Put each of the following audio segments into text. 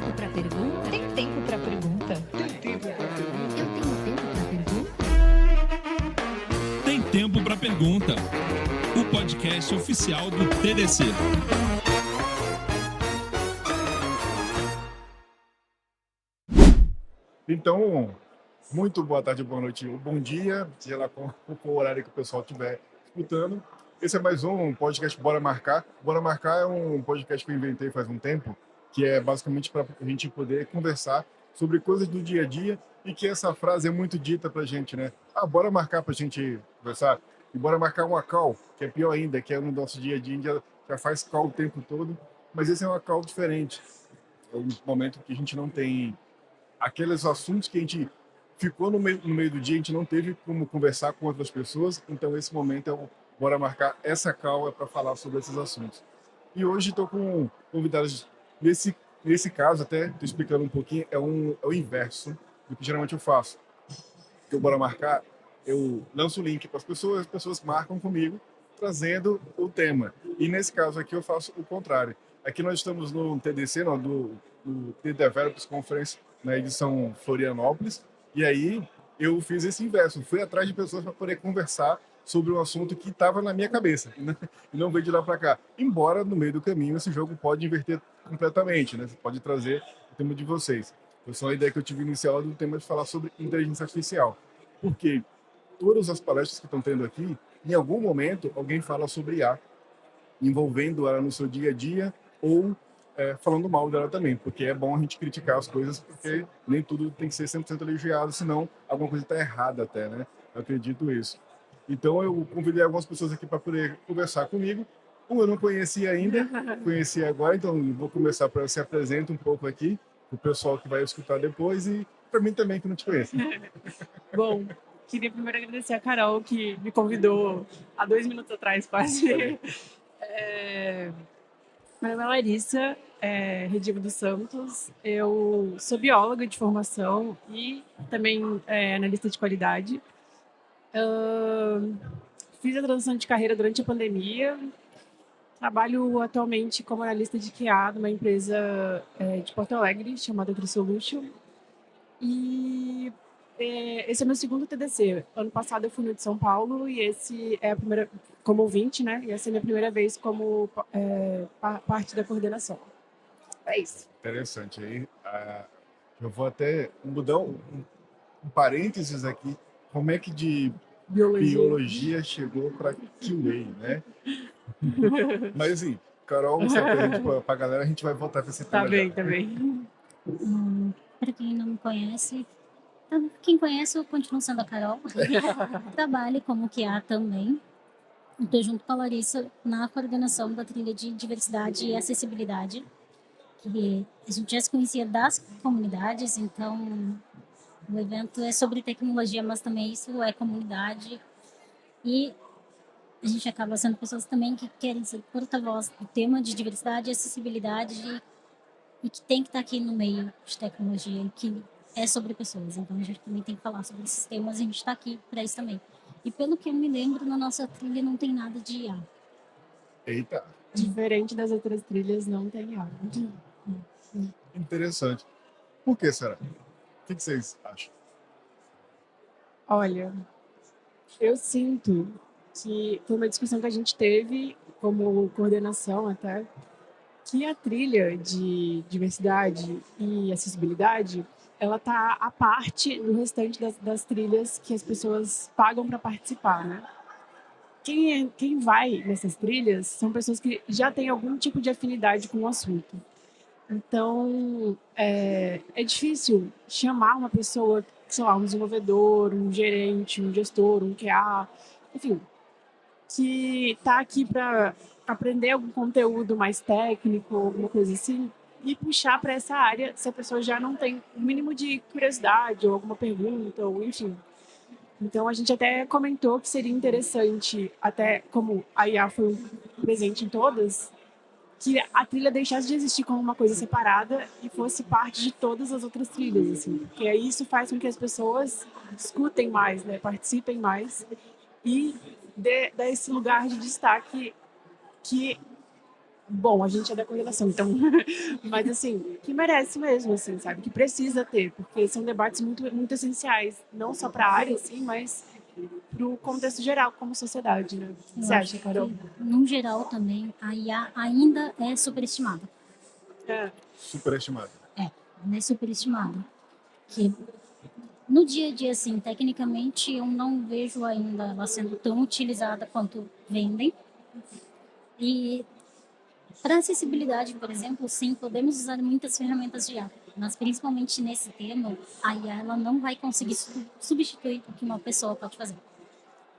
tempo pra pergunta? Tem tempo pra pergunta? Tem tempo para pergunta? Eu tenho tempo pra pergunta? Tem Tempo para Pergunta, o podcast oficial do TDC. Então, muito boa tarde, boa noite ou bom dia, seja lá qual for o horário que o pessoal estiver escutando. Esse é mais um podcast Bora Marcar. Bora Marcar é um podcast que eu inventei faz um tempo, que é basicamente para a gente poder conversar sobre coisas do dia a dia e que essa frase é muito dita para a gente, né? Bora marcar para a gente conversar. E bora marcar uma call, que é pior ainda, que é no nosso dia a dia, a gente já faz call o tempo todo, mas esse é uma call diferente. É um momento que a gente não tem aqueles assuntos que a gente ficou no meio do dia, a gente não teve como conversar com outras pessoas, então esse momento é o bora marcar essa call para falar sobre esses assuntos. E hoje estou com convidados, nesse caso até, estou explicando um pouquinho, é o inverso do que geralmente eu faço. Que o bora marcar, eu lanço o link para as pessoas marcam comigo, trazendo o tema. E nesse caso aqui eu faço o contrário. Aqui nós estamos no TDC, do The Developers Conference, na edição Florianópolis, e aí eu fiz esse inverso, fui atrás de pessoas para poder conversar sobre um assunto que estava na minha cabeça, e não veio de lá para cá. Embora no meio do caminho esse jogo pode inverter completamente, né? Você pode trazer o tema de vocês. Foi só a ideia que eu tive inicial do tema de falar sobre inteligência artificial, porque todas as palestras que estão tendo aqui, em algum momento alguém fala sobre IA, envolvendo ela no seu dia a dia ou falando mal dela também, porque é bom a gente criticar as coisas, porque nem tudo tem que ser 100% elogiado, senão alguma coisa está errada até, né? Eu acredito isso. Então eu convidei algumas pessoas aqui para poder conversar comigo. Um eu não conhecia ainda, conheci agora, então vou começar para se apresentar um pouco aqui, o pessoal que vai escutar depois e para mim também que não te conheço. Bom, queria primeiro agradecer a Carol, que me convidou há 2 minutos atrás, quase. Meu nome é Larissa, Redivo dos Santos. Eu sou bióloga de formação e também analista de qualidade. Fiz a transição de carreira durante a pandemia. Trabalho atualmente como analista de QA numa empresa de Porto Alegre chamada TriSolution. E esse é meu segundo TDC. Ano passado eu fui no de São Paulo e esse é a primeira, como ouvinte, né? E essa é a minha primeira vez como parte da coordenação. É isso. Interessante. Aí eu vou até mudar um parênteses aqui. Como é que de biologia chegou para QA, né? Mas assim, Carol, se apresente para a galera, a gente vai voltar para esse tema. Tá bem. Para quem não me conhece, quem conhece, eu continuo sendo a Carol. Trabalho como QA também. Estou junto com a Larissa na coordenação da trilha de diversidade e acessibilidade, que a gente já se conhecia das comunidades, então o evento é sobre tecnologia, mas também isso é comunidade. E a gente acaba sendo pessoas também que querem ser porta-voz do tema de diversidade e acessibilidade e que tem que estar aqui no meio de tecnologia e que é sobre pessoas. Então a gente também tem que falar sobre esses temas e a gente está aqui para isso também. E pelo que eu me lembro, na nossa trilha não tem nada de IA. Eita! Diferente das outras trilhas, não tem IA. Interessante. Por que será? O que vocês acham? Olha, eu sinto que foi uma discussão que a gente teve como coordenação até, que a trilha de diversidade e acessibilidade, ela tá à parte do restante das trilhas que as pessoas pagam para participar, né? Quem vai nessas trilhas são pessoas que já têm algum tipo de afinidade com o assunto. Então, é difícil chamar uma pessoa, sei lá, um desenvolvedor, um gerente, um gestor, um QA, enfim, que está aqui para aprender algum conteúdo mais técnico, alguma coisa assim, e puxar para essa área se a pessoa já não tem o mínimo de curiosidade ou alguma pergunta, ou enfim. Então, a gente até comentou que seria interessante, até como a IA foi presente em todas, que a trilha deixasse de existir como uma coisa separada e fosse parte de todas as outras trilhas, assim. Porque aí isso faz com que as pessoas escutem mais, né, participem mais e dê esse lugar de destaque que Bom, a gente é da coordenação, então, mas assim, que merece mesmo, assim, sabe? Que precisa ter, porque são debates muito essenciais, não só para a área, assim, mas para o contexto geral, como sociedade, né? O que Eu você acho acha, Carol? que, no geral, também, a IA ainda é superestimada. É, Superestimado. Ela é superestimada. Que no dia a dia, assim, tecnicamente, eu não vejo ainda ela sendo tão utilizada quanto vendem. E para acessibilidade, por exemplo, sim, podemos usar muitas ferramentas de IA, mas principalmente nesse tema, a IA ela não vai conseguir substituir o que uma pessoa pode fazer.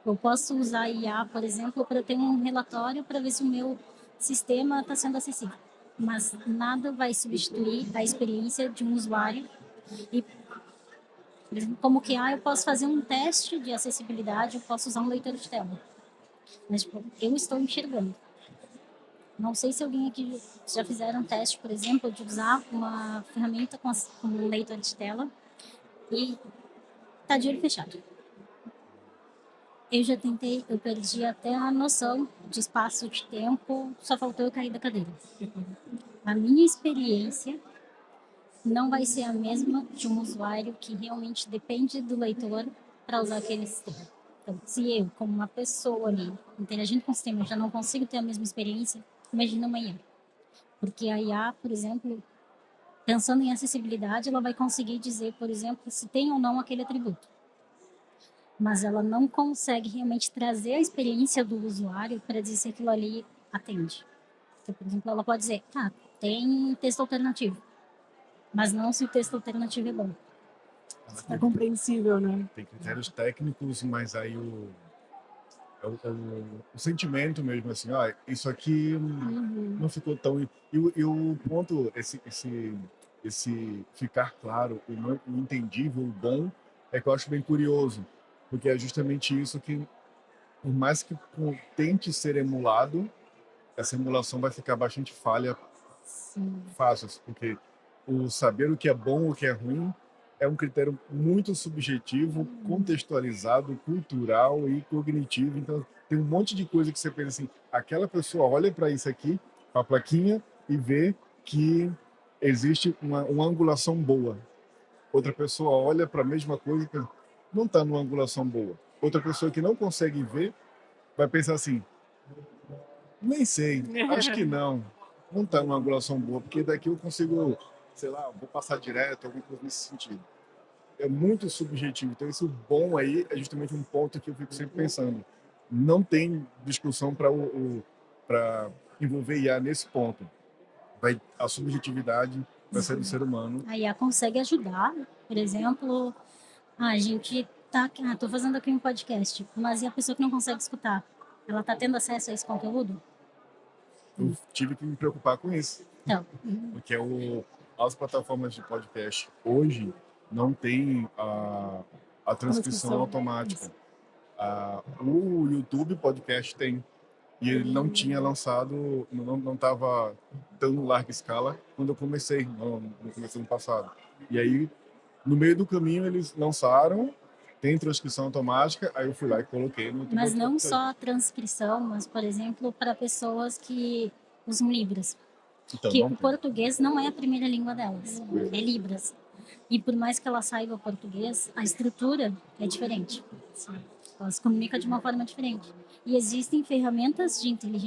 Eu posso usar a IA, por exemplo, para ter um relatório para ver se o meu sistema está sendo acessível, mas nada vai substituir a experiência de um usuário. E, por exemplo, como que eu posso fazer um teste de acessibilidade, eu posso usar um leitor de tela, mas tipo, eu estou enxergando. Não sei se alguém aqui já fizeram um teste, por exemplo, de usar uma ferramenta com um leitor de tela e tá de olho fechado. Eu já tentei, eu perdi até a noção de espaço de tempo, só faltou eu cair da cadeira. A minha experiência não vai ser a mesma de um usuário que realmente depende do leitor para usar aquele sistema. Então, se eu, como uma pessoa ali, interagindo com o sistema, já não consigo ter a mesma experiência, imagina amanhã. Porque a IA, por exemplo, pensando em acessibilidade, ela vai conseguir dizer, por exemplo, se tem ou não aquele atributo. Mas ela não consegue realmente trazer a experiência do usuário para dizer se aquilo ali atende. Então, por exemplo, ela pode dizer, tem texto alternativo, mas não se o texto alternativo é bom. é compreensível, né? Tem critérios técnicos, mas aí o sentimento mesmo, assim, isso aqui não ficou tão... E o ponto, esse ficar claro, o entendível, o bom, é que eu acho bem curioso, porque é justamente isso que, por mais que tente ser emulado, essa emulação vai ficar bastante falha Sim. fácil, porque o saber o que é bom, o que é ruim, é um critério muito subjetivo, contextualizado, cultural e cognitivo. Então, tem um monte de coisa que você pensa assim, aquela pessoa olha para isso aqui, para a plaquinha, e vê que existe uma angulação boa. Outra pessoa olha para a mesma coisa e pensa, não está numa angulação boa. Outra pessoa que não consegue ver vai pensar assim, nem sei, acho que não está numa angulação boa, porque daqui eu consigo, sei lá, vou passar direto, alguma coisa nesse sentido. É muito subjetivo. Então, esse bom aí é justamente um ponto que eu fico sempre pensando. Não tem discussão para envolver IA nesse ponto. A subjetividade vai ser do ser humano. A IA consegue ajudar, por exemplo, a gente tô fazendo aqui um podcast, mas e a pessoa que não consegue escutar? Ela tá tendo acesso a esse conteúdo? Eu tive que me preocupar com isso, Então, porque as plataformas de podcast hoje não tem a transcrição automática. O YouTube Podcast tem. E ele não tinha lançado, não estava tão larga escala quando eu comecei, no começo do ano passado. E aí, no meio do caminho, eles lançaram, tem transcrição automática, aí eu fui lá e coloquei no mas não só a transcrição, mas, por exemplo, para pessoas que usam Libras. Então, Que não o tem. português não é a primeira língua delas, é Libras. E por mais que ela saiba português, a estrutura é diferente. Ela se comunica de uma forma diferente. E existem ferramentas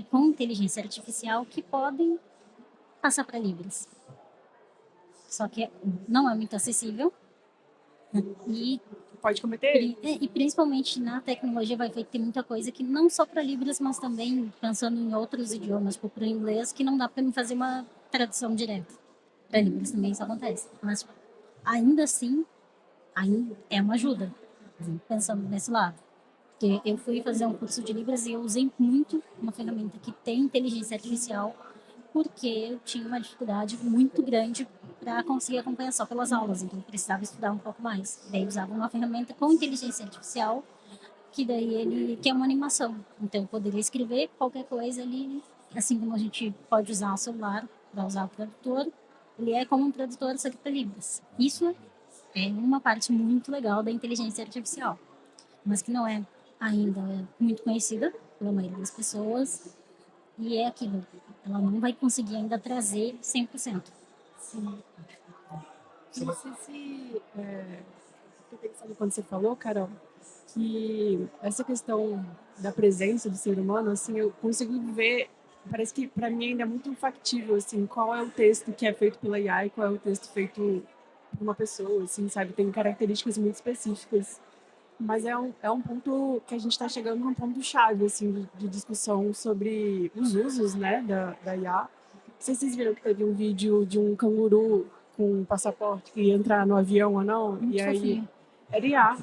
com inteligência artificial que podem passar para Libras. Só que não é muito acessível. E, Pode cometer. e principalmente na tecnologia vai ter muita coisa que não só para Libras, mas também pensando em outros idiomas, tipo para o inglês, que não dá para mim fazer uma tradução direta. Para Libras também isso acontece. Mas ainda assim, ainda é uma ajuda, pensando nesse lado. Porque eu fui fazer um curso de Libras e eu usei muito uma ferramenta que tem inteligência artificial, porque eu tinha uma dificuldade muito grande para conseguir acompanhar só pelas aulas, então eu precisava estudar um pouco mais. Daí usava uma ferramenta com inteligência artificial, que é uma animação. Então eu poderia escrever qualquer coisa ali, assim como a gente pode usar o celular para usar o tradutor, ele é como um tradutor só que para Libras. Isso é uma parte muito legal da inteligência artificial, mas que não é ainda muito conhecida pela maioria das pessoas. E é aquilo, ela não vai conseguir ainda trazer 100%. Sim. Não sei se... Fiquei pensando quando você falou, Carol, que essa questão da presença do ser humano, assim, eu consigo ver, parece que para mim ainda é muito factível, assim, qual é o texto que é feito pela IA e qual é o texto feito por uma pessoa, assim, sabe? Tem características muito específicas. Mas é um ponto que a gente está chegando num ponto chave, assim, de discussão sobre os usos, né, da IA. Não sei se vocês viram que teve um vídeo de um canguru com um passaporte que ia entrar no avião ou não, Muito e aí fofinho. era IA.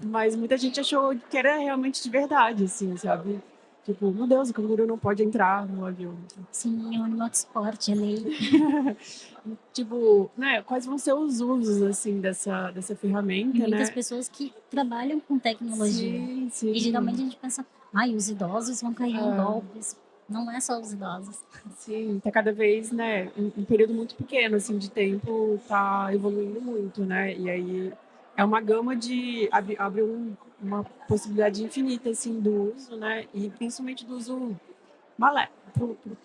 Mas muita gente achou que era realmente de verdade, assim, sabe? Tipo, meu Deus, o canguru não pode entrar no avião. Sim, é um animal de esporte, é lei. Tipo, né, quais vão ser os usos, assim, dessa E ferramenta, muitas né? pessoas que trabalham com tecnologia. Sim, E geralmente a sim. gente pensa, ai, os idosos vão cair em Ah, golpes. Não é só os idosos. sim, tá cada vez, né, um período muito pequeno, assim, de tempo, tá evoluindo muito, né? E aí é uma gama de... abre uma possibilidade infinita, assim, do uso, né? E principalmente do uso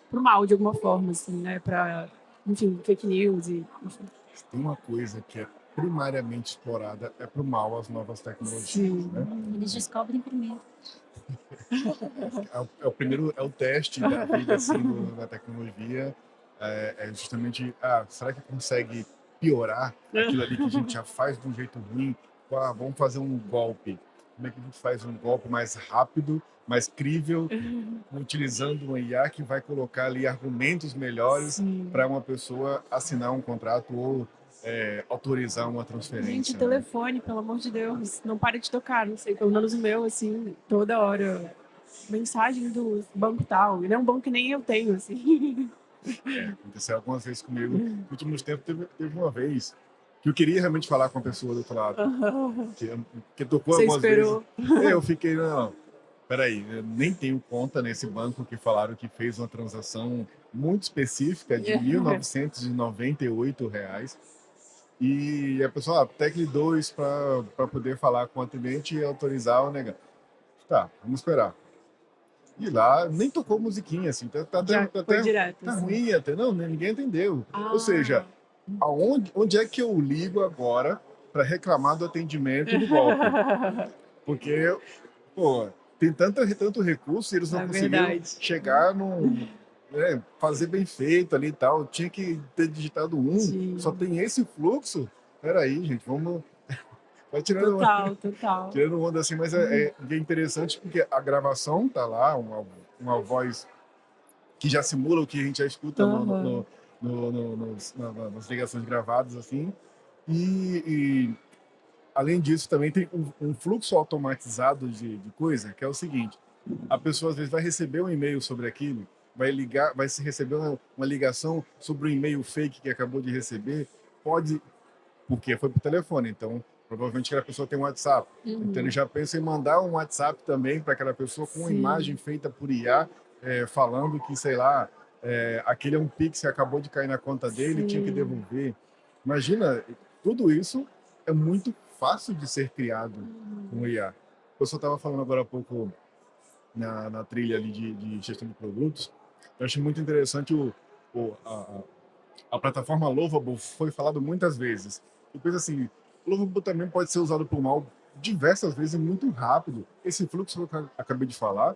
pro mal, de alguma forma, assim, né? Pra, enfim, fake news e... Enfim. Se tem uma coisa que é primariamente explorada é para o mal as novas tecnologias, né? Sim. Eles descobrem primeiro. É o primeiro, é o teste da vida assim da tecnologia, é justamente, será que consegue piorar aquilo ali que a gente já faz de um jeito ruim? Vamos fazer um golpe. Como é que a gente faz um golpe mais rápido, mais crível, utilizando uma IA que vai colocar ali argumentos melhores Sim. para uma pessoa assinar um contrato ou autorizar uma Gente, o transferência, né? telefone, pelo amor de Deus, não para de tocar, não sei, pelo menos o meu, assim, toda hora. Mensagem do banco tal, e não é um banco que nem eu tenho, assim. Aconteceu algumas vezes comigo. Nos últimos tempos, teve uma vez que eu queria realmente falar com a pessoa do outro lado, que tocou Você algumas vezes. esperou. Eu fiquei, não, peraí, eu nem tenho conta nesse banco que falaram que fez uma transação muito específica de R$ 1.998. E a pessoa, tecle 2 para poder falar com o atendente e autorizar ou negar. Tá, vamos esperar. E lá nem tocou musiquinha, assim, Já foi direto, tá assim. ruim até, não, ninguém entendeu. Ou seja, Ah. onde é que eu ligo agora para reclamar do atendimento do golpe? Porque, pô, tem tanto recurso e eles não É conseguiram verdade. chegar fazer bem feito ali e tal. Tinha que ter digitado só Sim. tem esse fluxo. Peraí, gente, vamos. Vai Total, total. tirando onda assim, mas é interessante porque a gravação tá lá, uma voz que já simula o que a gente já escuta Aham. nas ligações gravadas, assim. E, além disso, também tem um fluxo automatizado de coisa, que é o seguinte: a pessoa às vezes vai receber um e-mail sobre aquilo, vai ligar, vai se receber uma ligação sobre um e-mail fake que acabou de receber, pode, porque foi por telefone, então provavelmente aquela pessoa tem um WhatsApp. Então ele Uhum. já pensa em mandar um WhatsApp também para aquela pessoa com uma imagem Sim. feita por IA, falando que, sei lá, aquele é um Pix que acabou de cair na conta dele e tinha que Sim. devolver. Imagina, tudo isso é muito fácil de ser criado com IA. Eu só estava falando agora há pouco na trilha ali de gestão de produtos. Eu achei muito interessante o, a, a plataforma Lovable foi falado muitas vezes. E pensa assim, Lovable também pode ser usado por mal diversas vezes e muito rápido. Esse fluxo que eu acabei de falar,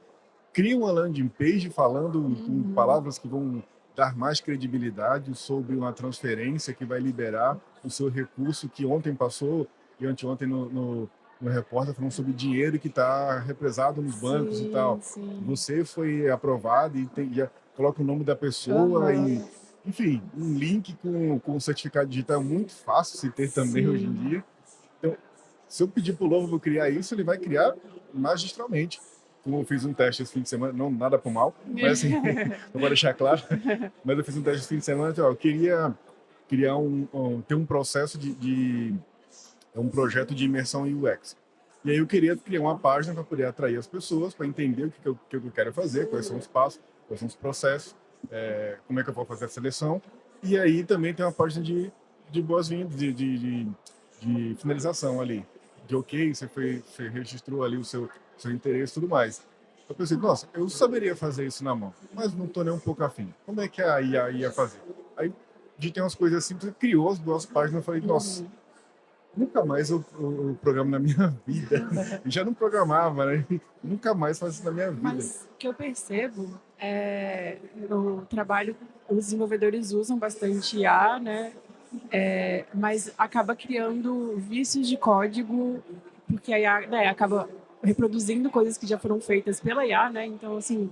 cria uma landing page falando com Uhum. palavras que vão dar mais credibilidade sobre uma transferência que vai liberar o seu recurso que ontem passou e anteontem no repórter falando sobre dinheiro que está represado nos bancos e Sim, tal. sim. Você foi aprovado e já coloca o nome da pessoa e, Aham. enfim, um link com o certificado digital é muito fácil se ter também hoje em Sim. dia. Então, se eu pedir para o Lobo criar isso, ele vai criar magistralmente. Como eu fiz um teste esse fim de semana, não nada por mal, mas assim, só para deixar claro, mas eu fiz um teste esse fim de semana, eu queria criar ter um processo um projeto de imersão em UX. E aí eu queria criar uma página para poder atrair as pessoas, para entender o que eu quero fazer, quais são os passos, quais são os processos, como é que eu vou fazer a seleção. E aí também tem uma página de boas-vindas, de finalização ali. De ok, você registrou ali o seu interesse e tudo mais. Eu pensei, nossa, eu saberia fazer isso na mão, mas não tô nem um pouco afim. Como é que a IA ia fazer? Aí digitei umas coisas simples, criou as 2 páginas, eu falei, nossa, nunca mais eu programo na minha vida. Eu já não programava, né? Nunca mais faço isso na minha vida. Mas o que eu percebo é no trabalho, os desenvolvedores usam bastante IA, né? Mas acaba criando vícios de código, porque a IA, né, acaba reproduzindo coisas que já foram feitas pela IA, né? Então, assim,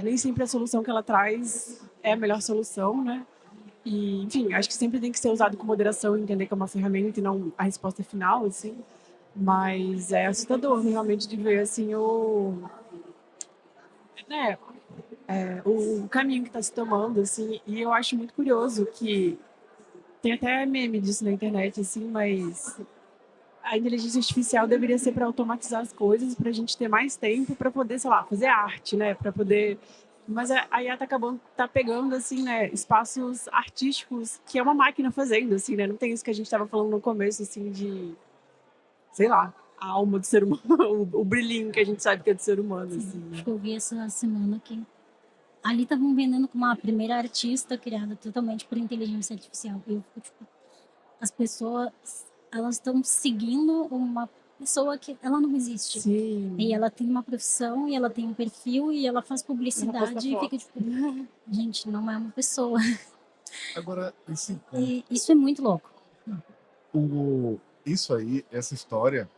nem sempre a solução que ela traz é a melhor solução, né? E, enfim, acho que sempre tem que ser usado com moderação, entender que é uma ferramenta e não a resposta final, assim. Mas é assustador, realmente, de ver, assim, né, o caminho que está se tomando, assim. E eu acho muito curioso que tem até meme disso na internet, assim, mas a inteligência artificial deveria ser para automatizar as coisas, para a gente ter mais tempo para poder, sei lá, fazer arte, né? Para poder. Mas a IA tá pegando, assim, né, espaços artísticos que é uma máquina fazendo, assim, né? Não tem isso que a gente estava falando no começo, assim, de, sei lá, a alma do ser humano, o brilhinho que a gente sabe que é do ser humano, assim, né? Acho que eu vi essa semana que ali estavam vendendo como a primeira artista criada totalmente por inteligência artificial. E eu fico, tipo, as pessoas, elas estão seguindo uma pessoa que ela não existe. Sim. E ela tem uma profissão, e ela tem um perfil, e ela faz Ela posta publicidade, e fica foto. tipo, gente, não é uma pessoa. Agora, esse ponto, E isso é muito louco. isso aí, essa história,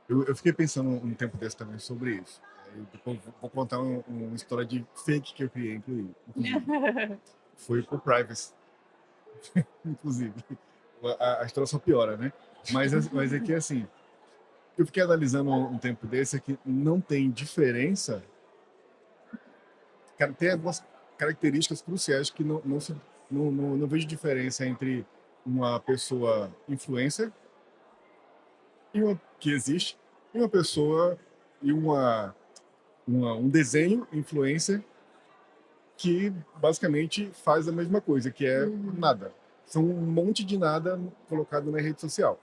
eu fiquei pensando um tempo desse também sobre isso. Aí depois vou contar uma história de fake que eu criei, inclusive. Foi por privacy, inclusive. A história só piora, né? Mas é que assim, eu fiquei analisando um tempo desse é que não tem diferença. Cara, tem algumas características cruciais que não vejo diferença entre uma pessoa influencer que existe e uma pessoa e um desenho influencer que basicamente faz a mesma coisa, que é nada. São um monte de nada colocado na rede social.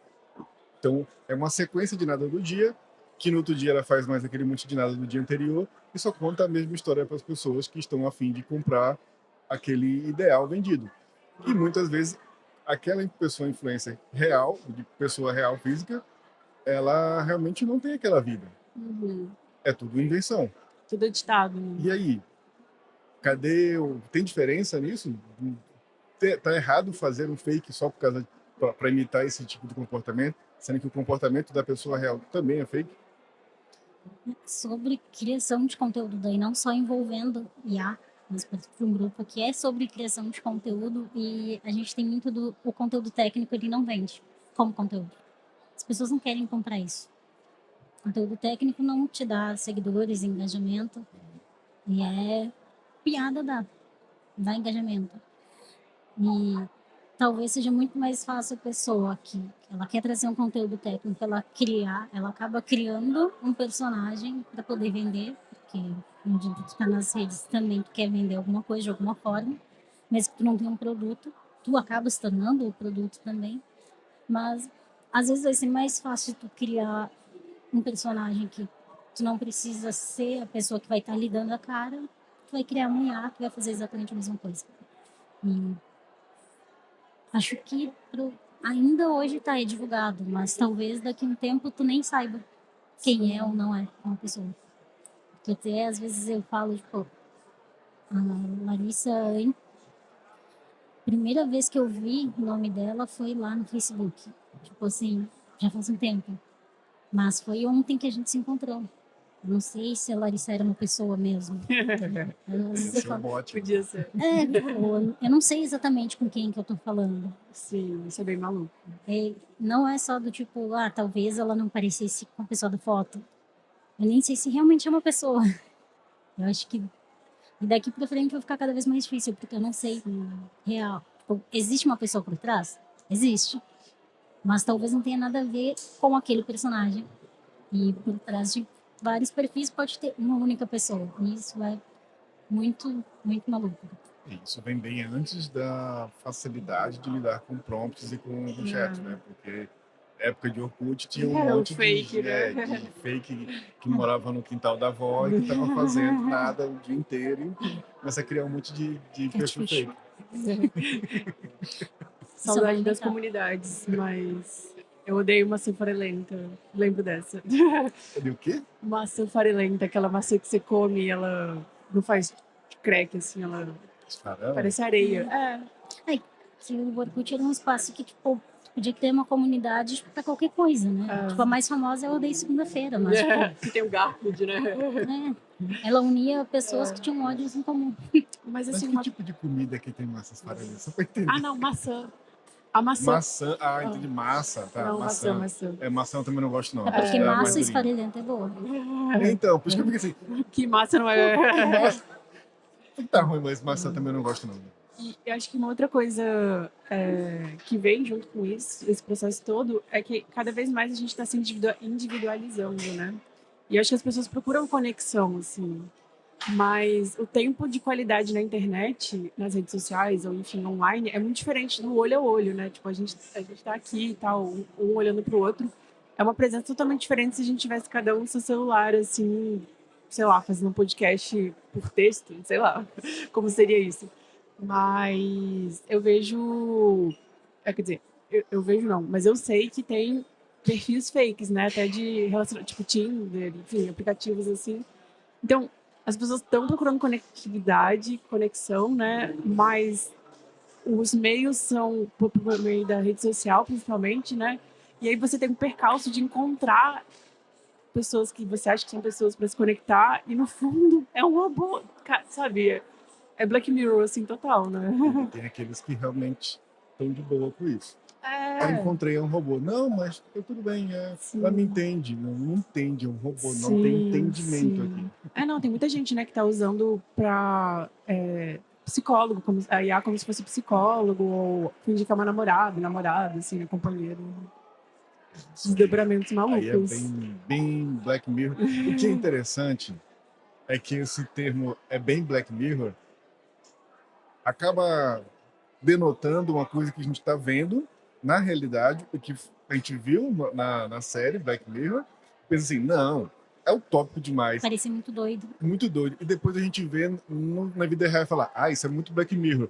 Então, é uma sequência de nada do dia, que no outro dia ela faz mais aquele monte de nada do dia anterior, e só conta a mesma história para as pessoas que estão a fim de comprar aquele ideal vendido. E muitas vezes, aquela pessoa influencer real, de pessoa real física, ela realmente não tem aquela vida. É tudo invenção. Tudo editado, né? E aí, cadê o... Tem diferença nisso? Tá errado fazer um fake só por causa para imitar esse tipo de comportamento, sendo que o comportamento da pessoa real também é fake? Sobre criação de conteúdo, daí não só envolvendo IA, mas para um grupo que é sobre criação de conteúdo, e a gente tem muito do o conteúdo técnico, ele não vende como conteúdo. As pessoas não querem comprar isso. O conteúdo técnico não te dá seguidores, engajamento, e é piada dá engajamento. E talvez seja muito mais fácil a pessoa que ela quer trazer um conteúdo técnico, ela acaba criando um personagem para poder vender, porque no dia que tu tá nas redes também tu quer vender alguma coisa de alguma forma, mesmo que tu não tenha um produto, tu acaba se tornando o produto também, mas às vezes vai ser mais fácil tu criar um personagem que tu não precisa ser a pessoa que vai estar lhe dando a cara, tu vai criar um IA que vai fazer exatamente a mesma coisa. E acho que ainda hoje está aí divulgado, mas talvez daqui a um tempo tu nem saiba quem é ou não é uma pessoa. Porque até às vezes eu falo, tipo, a Larissa, primeira vez que eu vi o nome dela foi lá no Facebook. Tipo assim, já faz um tempo. Mas foi ontem que a gente se encontrou. Não sei se a Larissa era uma pessoa mesmo. Às vezes eu Esse é um falo, bot. Podia ser. tipo, eu não sei exatamente com quem que eu tô falando. Sim, isso é bem maluco. Não é só do tipo, talvez ela não parecesse com a pessoa da foto. Eu nem sei se realmente é uma pessoa. Eu acho que daqui pra frente vai ficar cada vez mais difícil, porque eu não sei real. Tipo, existe uma pessoa por trás? Existe. Mas talvez não tenha nada a ver com aquele personagem. E por trás de vários perfis pode ter uma única pessoa. E isso é muito, muito maluco. Isso vem bem antes da facilidade de lidar com prompts e com chat, né? Porque época de Orkut, tinha um É, o monte fake, de, né? de fake que morava no quintal da avó e que tava fazendo nada o dia inteiro e começa a criar um monte de perfil Catfish. fake. Saudade vale das lembrar. comunidades, mas eu odeio maçã farelenta. Lembro dessa. Cadê o quê? Maçã farelenta, aquela maçã que você come e ela não faz crack, assim, ela Caramba. parece areia. É. Que o Orkut era um espaço que, tipo, tu podia ter uma comunidade pra qualquer coisa, né? Ah. Tipo, a mais famosa é o Odeio Segunda-feira, mas, Que tem o Garfield, né? ela unia pessoas que tinham ódios em comum. Mas Mas assim, que tipo de comida que tem massas farelentas? Só pra entender. não, maçã. A maçã. Maçã, entendi, massa, tá, Não, maçã. maçã. Maçã eu também não gosto não. É porque Gosto da mais massa durinha. esfarelenta é boa. Então, por isso que eu fiquei assim, Que massa não que é. massa. Tá ruim, mas maçã também eu não gosto não. E eu acho que uma outra coisa que vem junto com isso, esse processo todo, é que cada vez mais a gente está se individualizando, né? E eu acho que as pessoas procuram conexão, assim. Mas o tempo de qualidade na internet, nas redes sociais, ou enfim, online, é muito diferente do olho a olho, né? Tipo, a gente tá aqui e tal, um olhando pro outro. É uma presença totalmente diferente se a gente tivesse cada um no seu celular, assim, sei lá, fazendo um podcast por texto, sei lá, como seria isso. Mas eu vejo. Quer dizer, eu vejo não, mas eu sei que tem perfis fakes, né? Até de relacionamento, tipo Tinder, enfim, aplicativos assim. Então, as pessoas estão procurando conectividade, conexão, né? Mas os meios são por meio da rede social, principalmente, né? E aí você tem um percalço de encontrar pessoas que você acha que são pessoas para se conectar e no fundo é um robô, sabe? É Black Mirror, assim, total, né? Tem aqueles que realmente estão de boa com isso. Eu É, encontrei um robô. Não, mas tudo bem, Sim. ela me entende. Não entende, é um robô, não Sim, tem entendimento sim. aqui. Não, tem muita gente, né, que tá usando pra psicólogo, a IA como se fosse psicólogo, ou fingir que é uma namorada, assim, companheiro. Desdobramentos Aí é malucos. bem Black Mirror. O que é interessante é que esse termo é bem Black Mirror, acaba denotando uma coisa que a gente está vendo na realidade, o que a gente viu na série Black Mirror, pensa assim, não, é utópico demais, Parecia muito doido. muito doido. E depois a gente vê na vida real e fala, isso é muito Black Mirror.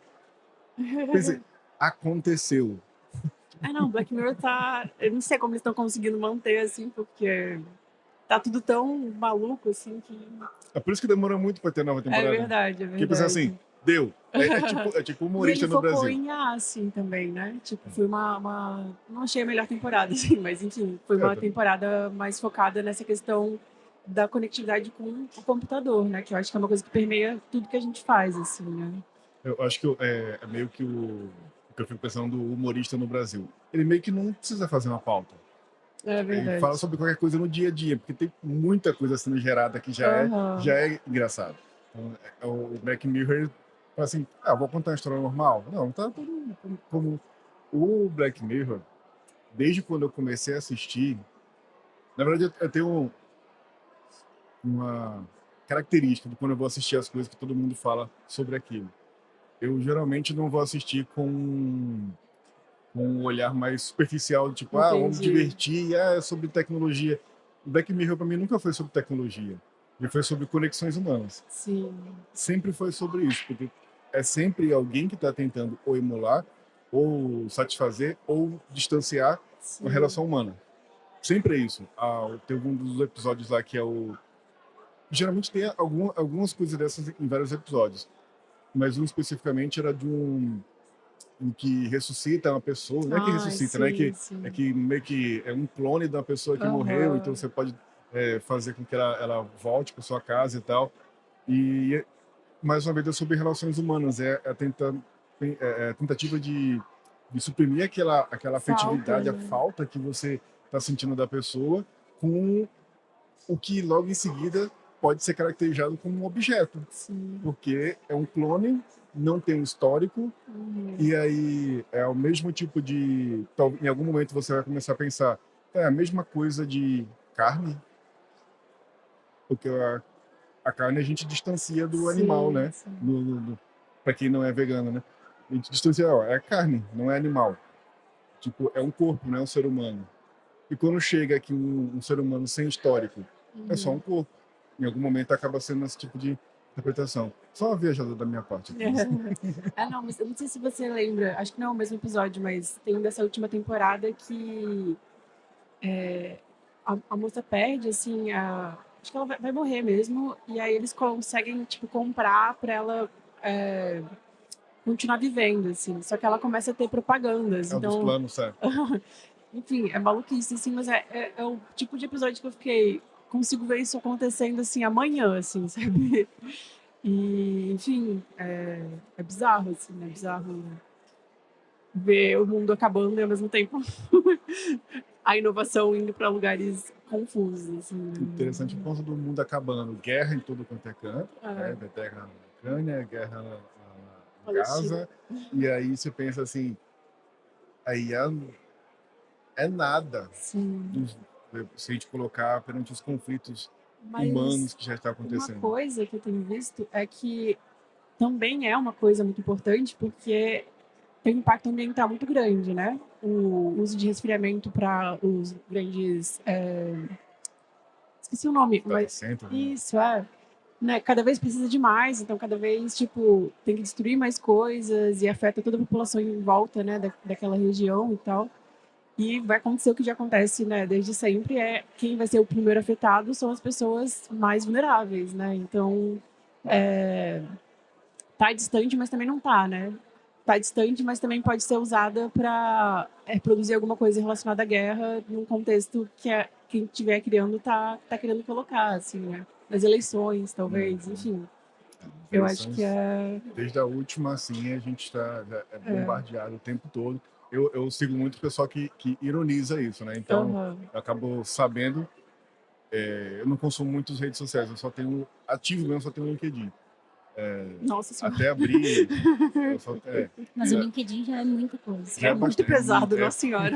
Pensa, aconteceu. Não, Black Mirror tá... Eu não sei como eles estão conseguindo manter, assim, porque tá tudo tão maluco, assim, que... É por isso que demora muito para ter nova temporada. É verdade. Porque pensa assim, deu. É tipo E humorista ele no focou Brasil. em A, assim, também, né? Tipo, foi não achei a melhor temporada, assim, mas enfim, foi uma temporada mais focada nessa questão da conectividade com o computador, né? Que eu acho que é uma coisa que permeia tudo que a gente faz, assim, né? Eu acho que é meio que o que eu fico pensando do humorista no Brasil. Ele meio que não precisa fazer uma pauta. É Ele verdade. fala sobre qualquer coisa no dia a dia, porque tem muita coisa sendo gerada que Aham. já é engraçado. Então, o Black Mirror fala assim, vou contar uma história normal. Não, tá tudo como o Black Mirror, desde quando eu comecei a assistir, na verdade eu tenho uma característica de quando eu vou assistir as coisas que todo mundo fala sobre aquilo. Eu geralmente não vou assistir com um olhar mais superficial, tipo, vamos Entendi. divertir, é sobre tecnologia. O Black Mirror para mim nunca foi sobre tecnologia. Ele foi sobre conexões humanas. Sim. Sempre foi sobre isso, porque é sempre alguém que está tentando ou emular, ou satisfazer, ou distanciar Sim. uma relação humana. Sempre é isso. Teve um dos episódios lá que é o... Geralmente tem algumas coisas dessas em vários episódios, mas um especificamente era de em que ressuscita uma pessoa, não é que ressuscita, né? Sim. É que meio que é um clone da pessoa que morreu, então você pode fazer com que ela volte para sua casa e tal. E mais uma vez é sobre relações humanas, é a tentativa de suprimir aquela afetividade, né? a falta que você está sentindo da pessoa, com o que logo em seguida pode ser caracterizado como um objeto, Sim. porque é um clone, não tem um histórico, e aí é o mesmo tipo de... Em algum momento você vai começar a pensar, é a mesma coisa de carne, porque a carne a gente distancia do animal, né? Para quem não é vegano, né? A gente distancia, é carne, não é animal. Tipo, é um corpo, não é um ser humano. E quando chega aqui um ser humano sem histórico, é só um Uhum. corpo. Em algum momento acaba sendo esse tipo de interpretação. Só uma viajada da minha parte. Não, mas eu não sei se você lembra, acho que não é o mesmo episódio, mas tem um dessa última temporada que a moça perde, assim, acho que ela vai morrer mesmo, e aí eles conseguem, tipo, comprar pra ela continuar vivendo, assim, só que ela começa a ter propagandas, É um dos então, planos, sabe? enfim, é maluquice, assim, mas é o tipo de episódio que eu fiquei, consigo ver isso acontecendo, assim, amanhã, assim, sabe? E, enfim, é bizarro, assim, é bizarro ver o mundo acabando e ao mesmo tempo a inovação indo para lugares confusos, Interessante o assim. ponto do mundo acabando. Guerra em tudo quanto é canto. É, Da guerra na Ucrânia, guerra na Palestina. Gaza. E aí você pensa assim, aí é nada Sim. se a gente colocar perante os conflitos humanos Mas que já está uma acontecendo. coisa que eu tenho visto é que também é uma coisa muito importante porque tem um impacto ambiental muito grande, né? O uso de resfriamento para os grandes. Esqueci o nome, Data mas center, né? isso é. Né, cada vez precisa de mais, então cada vez, tipo, tem que destruir mais coisas e afeta toda a população em volta, né, daquela região e tal. E vai acontecer o que já acontece, né, desde sempre, quem vai ser o primeiro afetado são as pessoas mais vulneráveis, né? Então, tá distante, mas também não tá, né? Tá distante, mas também pode ser usada para produzir alguma coisa relacionada à guerra num contexto que quem estiver criando tá querendo colocar, assim, né? Nas eleições, talvez, enfim. Eu acho que Eleições, desde a última, assim, a gente está bombardeado o tempo todo. Eu sigo muito o pessoal que ironiza isso, né? Então, Aham. eu acabo sabendo. Eu não consumo muitas redes sociais, eu só tenho ativo mesmo, só tenho o LinkedIn. Nossa senhora. Até abrir, eu só, Mas o LinkedIn já é muita coisa. já É é muito bastante, pesado, nossa senhora.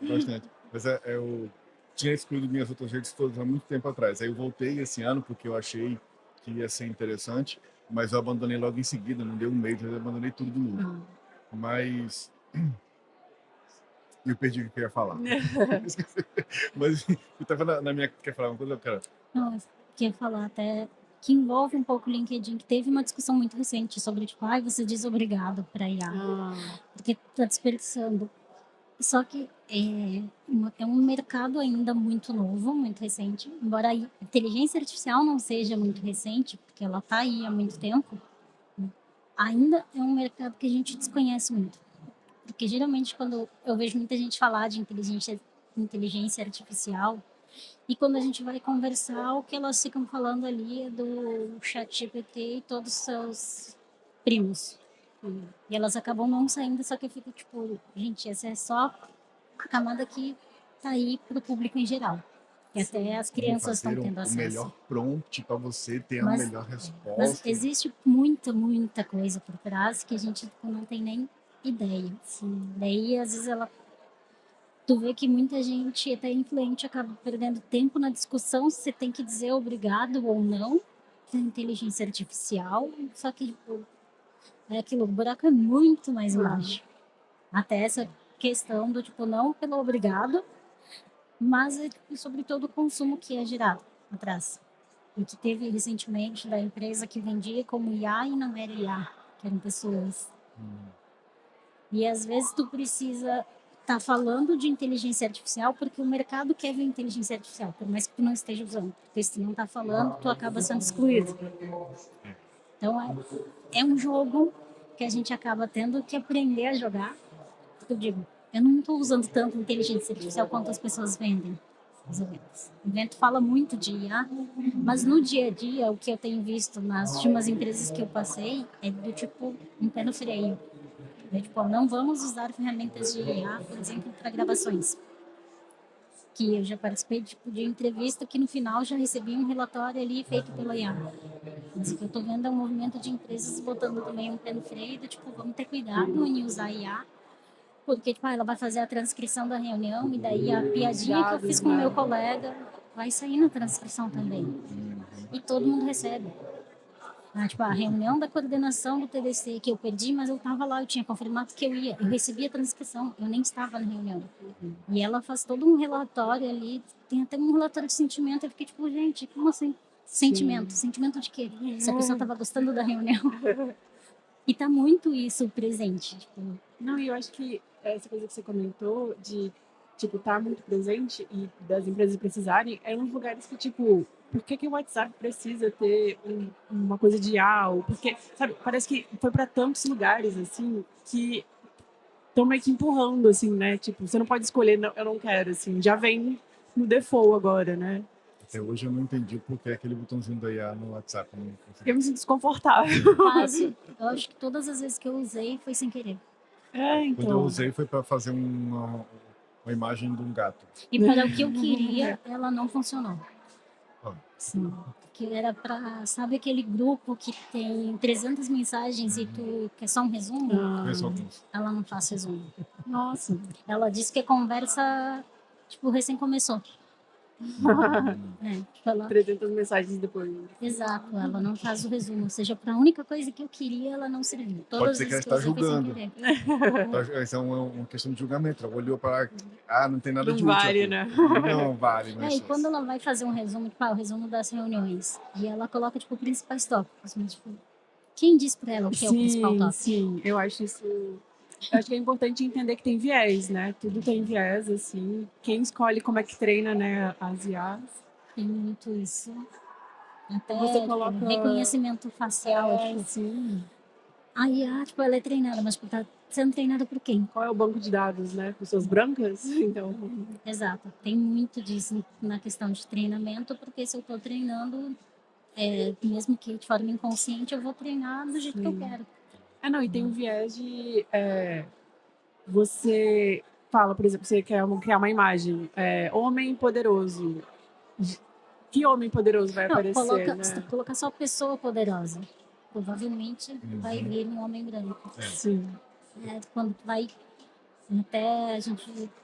bastante. Mas eu tinha excluído minhas outras redes todas há muito tempo atrás. Aí eu voltei esse ano porque eu achei que ia ser interessante, mas eu abandonei logo em seguida, não deu um mês, eu abandonei tudo de novo. Ah. Mas eu perdi o que eu ia falar. Esqueci. Mas eu estava na minha. Quer falar uma coisa, cara? Não, eu queria falar até que envolve um pouco o LinkedIn, que teve uma discussão muito recente sobre, tipo, você diz obrigado para IA, Ah, porque tá desperdiçando. Só que é um mercado ainda muito novo, muito recente. Embora a inteligência artificial não seja muito recente, porque ela está aí há muito tempo, ainda é um mercado que a gente desconhece muito. Porque geralmente quando eu vejo muita gente falar de inteligência artificial, e quando a gente vai conversar, o que elas ficam falando ali é do ChatGPT e todos os seus primos. E elas acabam não saindo, só que eu fico tipo, gente, essa é só a camada que tá aí pro público em geral. E até as Como crianças estão fazer tendo o acesso. melhor prompt para você ter a Mas, melhor mas resposta. existe muita, muita coisa por trás que a gente tipo, não tem nem ideia. Assim. Daí, às vezes, tu vê que muita gente, até influente, acaba perdendo tempo na discussão se tem que dizer obrigado ou não da inteligência artificial. Só que, tipo, é aquilo, o buraco é muito mais embaixo. Até essa questão do, tipo, não pelo obrigado, mas é tipo, sobre todo o consumo que é gerado atrás. O que teve recentemente da empresa que vendia como IA e não era IA, que eram pessoas. E às vezes tu precisa estar falando de inteligência artificial porque o mercado quer ver inteligência artificial, por mais que tu não esteja usando. Porque se tu não está falando, tu acaba sendo excluído. Então é um jogo que a gente acaba tendo que aprender a jogar. Eu digo, eu não estou usando tanto inteligência artificial quanto as pessoas vendem os eventos. O evento fala muito de IA, mas no dia a dia, o que eu tenho visto nas últimas empresas que eu passei é do tipo, um pé no freio. É, tipo, não vamos usar ferramentas de IA, por exemplo, para gravações. Que eu já participei tipo, de entrevista que no final já recebi um relatório ali feito pela IA. Mas o que eu estou vendo é um movimento de empresas botando também um pé no freio, do tipo, vamos ter cuidado em usar IA, porque tipo, ela vai fazer a transcrição da reunião e daí a piadinha que eu fiz com o meu colega vai sair na transcrição também. E todo mundo recebe. Tipo, a reunião da coordenação do TDC que eu perdi, mas eu estava lá, eu tinha confirmado que eu ia. Eu recebi a transcrição, eu nem estava na reunião. E ela faz todo um relatório ali, tem até um relatório de sentimento. Eu fiquei tipo, gente, como assim? Sentimento. Sentimento de quê? Se a pessoa estava gostando da reunião. E tá muito isso presente. Tipo, Não, e eu acho que essa coisa que você comentou de, tipo, estar muito presente e das empresas precisarem, é uns lugares que, tipo, por que que o WhatsApp precisa ter uma coisa de IAL? Porque, sabe, parece que foi para tantos lugares, assim, que estão meio que empurrando, assim, né? Tipo, você não pode escolher, não, eu não quero, assim, já vem no default agora, né? Até hoje eu não entendi por que aquele botãozinho da IA no WhatsApp. Eu não consegui. Eu me sinto desconfortável. quase. Eu acho que todas as vezes que eu usei foi sem querer. É, Quando eu então. usei foi para fazer uma imagem de um gato. E para o que eu queria, ela não funcionou. Sim. Que era para, sabe aquele grupo que tem 300 mensagens e tu quer só um resumo? Conheço alguns. Ela não faz resumo. Nossa. Ela disse que a conversa, tipo, recém começou. Tipo, ela... 300 mensagens depois. Exato, ela não faz o resumo. Ou seja, para a única coisa que eu queria, ela não serviu. Todas ser que ela as que eu está usei foi sem julgando. querer. Essa é uma questão de julgamento. Ela olhou para. Não tem nada Não de útil vale, aqui. né? Não vale, E mas. quando ela vai fazer um resumo, tipo, o resumo das reuniões, e ela coloca, tipo, principais tópicos, mas, tipo, quem diz pra ela o que é o principal Sim, tópico? sim. Eu acho isso. Eu acho que é importante entender que tem viés, né? Tudo tem viés, assim. Quem escolhe como é que treina, né, as IAs. Tem muito isso. Até, Você tipo, coloca. reconhecimento facial, tipo, Sim. a IA, tipo, ela é treinada, mas, tipo, tá sendo treinada por quem? Qual é o banco de dados, né? Pessoas brancas? Então. Exato. Tem muito disso na questão de treinamento, porque se eu tô treinando, mesmo que de forma inconsciente, eu vou treinar do jeito que eu Sim. quero. Não, e tem um viés de. Você fala, por exemplo, você quer criar uma imagem. Homem poderoso. Que homem poderoso vai Não, aparecer, se tu né? colocar só pessoa poderosa, provavelmente vai vir um homem branco. Sim. Quando tu vai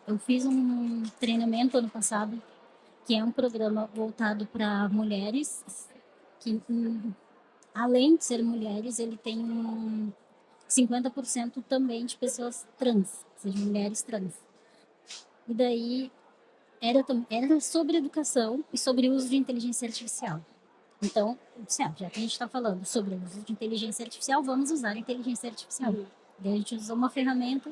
eu fiz um treinamento ano passado, que é um programa voltado para mulheres, que além de ser mulheres, ele tem 50% também de pessoas trans, ou seja, mulheres trans. E daí era sobre educação e sobre o uso de inteligência artificial. Então, já que a gente está falando sobre o uso de inteligência artificial, vamos usar a inteligência artificial. Daí a gente usou uma ferramenta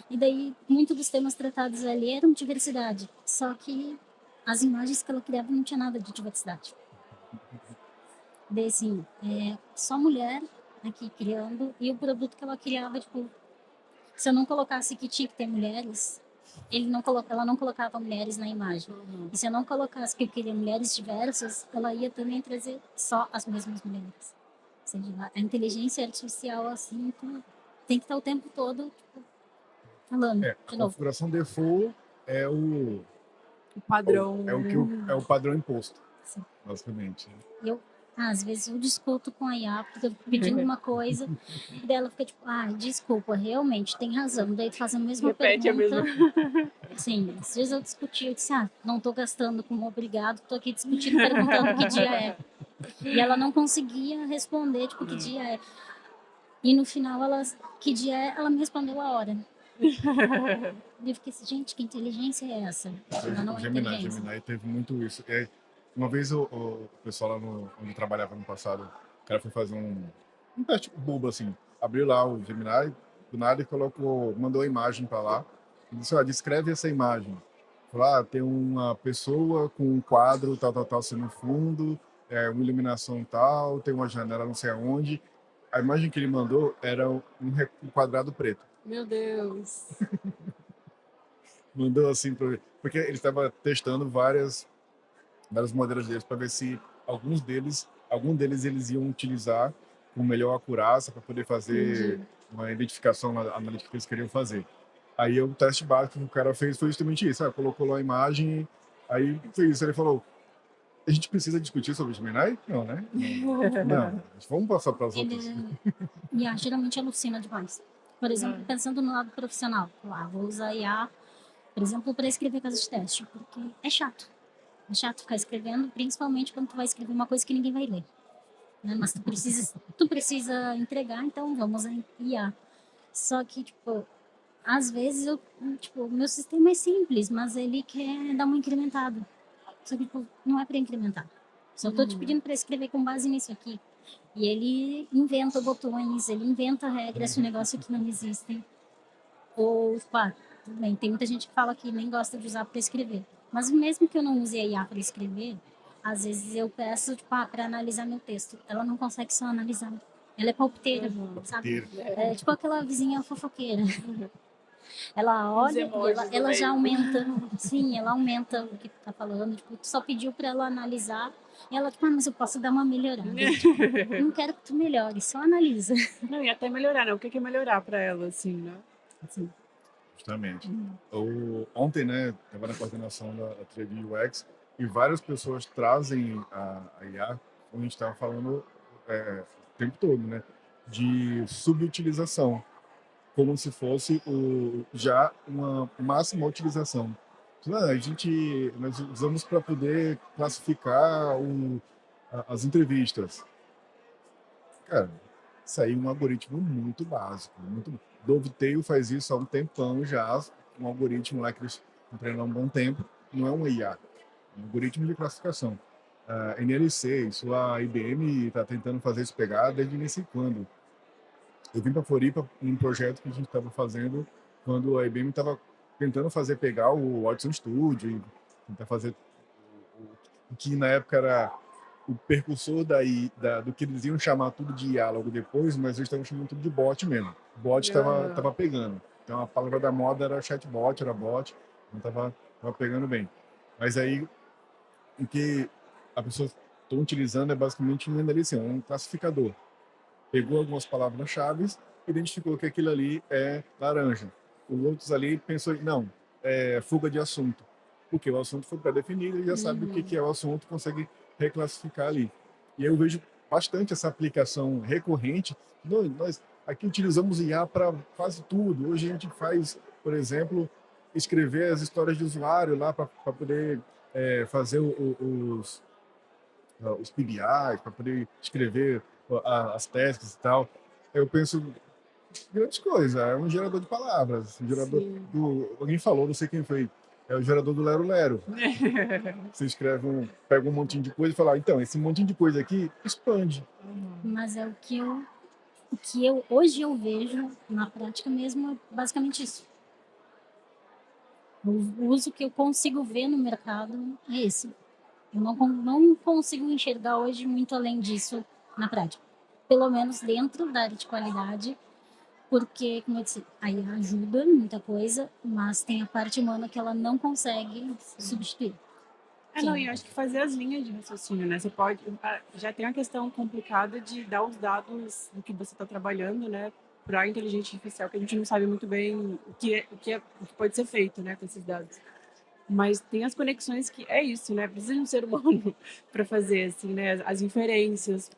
e daí muitos dos temas tratados ali eram diversidade. Só que as imagens que ela criava não tinha nada de diversidade. Daí assim, só mulher aqui criando e o produto que ela criava, tipo, se eu não colocasse que tinha que ter mulheres, ela não colocava mulheres na imagem. E se eu não colocasse que eu queria mulheres diversas, ela ia também trazer só as mesmas mulheres. Ou seja, a inteligência artificial, assim, tem que estar o tempo todo, tipo, falando, A de novo. configuração default é o Padrão. é o padrão imposto, Sim. basicamente. Às vezes eu discuto com a IA, porque eu tô pedindo uma coisa, e daí ela fica tipo, desculpa, realmente, tem razão. Daí tu faz a mesma Repete pergunta. a mesma. Sim, às vezes eu discuti, eu disse, não tô gastando com obrigado, tô aqui discutindo, perguntando que dia é. E ela não conseguia responder, tipo, que dia é. E no final, que dia é, ela me respondeu a hora. E eu fiquei assim, gente, que inteligência é essa? Ela não é inteligência. Gemini teve muito isso. Uma vez o pessoal lá onde eu trabalhava no passado, o cara foi fazer um teste bobo, assim. Abriu lá o Gemini, do nada, e mandou a imagem para lá. E disse, descreve essa imagem. Falou, tem uma pessoa com um quadro tal, assim no fundo, uma iluminação tal, tem uma janela não sei aonde. A imagem que ele mandou era um quadrado preto. Meu Deus. Mandou assim, porque ele estava testando vários modelos deles para ver se algum deles eles iam utilizar com melhor acurácia para poder fazer uma identificação analítica que eles queriam fazer. Aí o teste básico que o cara fez foi justamente isso, colocou lá a imagem, aí foi isso, ele falou, a gente precisa discutir sobre o Gemini? Não, né? Não, vamos passar para as outras. Geralmente alucina demais. Por exemplo, pensando no lado profissional, vou usar IA, por exemplo, para escrever casos de teste, porque é chato. É chato ficar escrevendo, principalmente quando tu vai escrever uma coisa que ninguém vai ler. né? Mas tu precisa entregar, então vamos a IA. Só que, tipo, às vezes o meu sistema é simples, mas ele quer dar uma incrementada. Só que, tipo, não é para incrementar. Só tô te pedindo para escrever com base nisso aqui. E ele inventa botões, ele inventa regras de negócio que não existem. Ou, tipo, tudo bem, tem muita gente que fala que nem gosta de usar para escrever. Mas mesmo que eu não use a IA para escrever, às vezes eu peço, tipo, para analisar meu texto. Ela não consegue só analisar. Ela é palpiteira, sabe? Ter. É tipo aquela vizinha fofoqueira. Ela Os olha e emojis ela, no ela já meio. aumenta. Sim, ela aumenta o que tu tá falando. Tipo, tu só pediu para ela analisar. E ela, tipo, mas eu posso dar uma melhorada. Tipo, não quero que tu melhore, só analisa. Não, e até melhorar, né? O que é melhorar para ela, assim, né? Assim. Justamente. Ontem, né, estava na coordenação da trilha de UX e várias pessoas trazem a IA, como a gente estava falando o tempo todo, né, de subutilização, como se fosse já uma máxima utilização. Nós usamos para poder classificar as entrevistas. Cara, isso aí é um algoritmo muito básico. Dovetail faz isso há um tempão já. Um algoritmo lá que eles treinam há um bom tempo. Não é um IA, é um algoritmo de classificação. NLC, isso a IBM está tentando fazer isso pegar desde nem sei quando. Eu vim para Floripa num projeto que a gente estava fazendo quando a IBM estava tentando fazer pegar o Watson Studio e tentar fazer o que na época era o percursor do que eles iam chamar tudo de IA logo depois, mas eles estavam chamando tudo de bot mesmo. Bot estava pegando. Então a palavra da moda era chatbot, era bot, não estava pegando bem. Mas aí o que a pessoa está utilizando é basicamente um NLC, um classificador. Pegou algumas palavras-chave, identificou que aquilo ali é laranja. Os outros ali pensou, não, é fuga de assunto. Porque o assunto foi pré-definido, ele já sabe o que é o assunto, consegue reclassificar ali. E eu vejo bastante essa aplicação recorrente. Nós aqui utilizamos IA para quase tudo. Hoje a gente faz, por exemplo, escrever as histórias de usuário lá para poder fazer os PBIs, para poder escrever as tasks e tal. Eu penso, grande coisa, é um gerador de palavras, um gerador alguém falou, não sei quem foi, é o gerador do Lero Lero. Você escreve pega um montinho de coisa e fala, então, esse montinho de coisa aqui expande. Mas é o que eu hoje eu vejo na prática mesmo é basicamente isso. O uso que eu consigo ver no mercado é esse. Eu não consigo enxergar hoje muito além disso na prática. Pelo menos dentro da área de qualidade, porque, como eu disse, aí ajuda muita coisa, mas tem a parte humana que ela não consegue substituir. Não, e eu acho que fazer as linhas de raciocínio, né? Você pode. Já tem a questão complicada de dar os dados do que você está trabalhando, né? Para a inteligência artificial, que a gente não sabe muito bem o que pode ser feito, né, com esses dados. Mas tem as conexões que é isso, né? Precisa de um ser humano para fazer, assim, né? As inferências,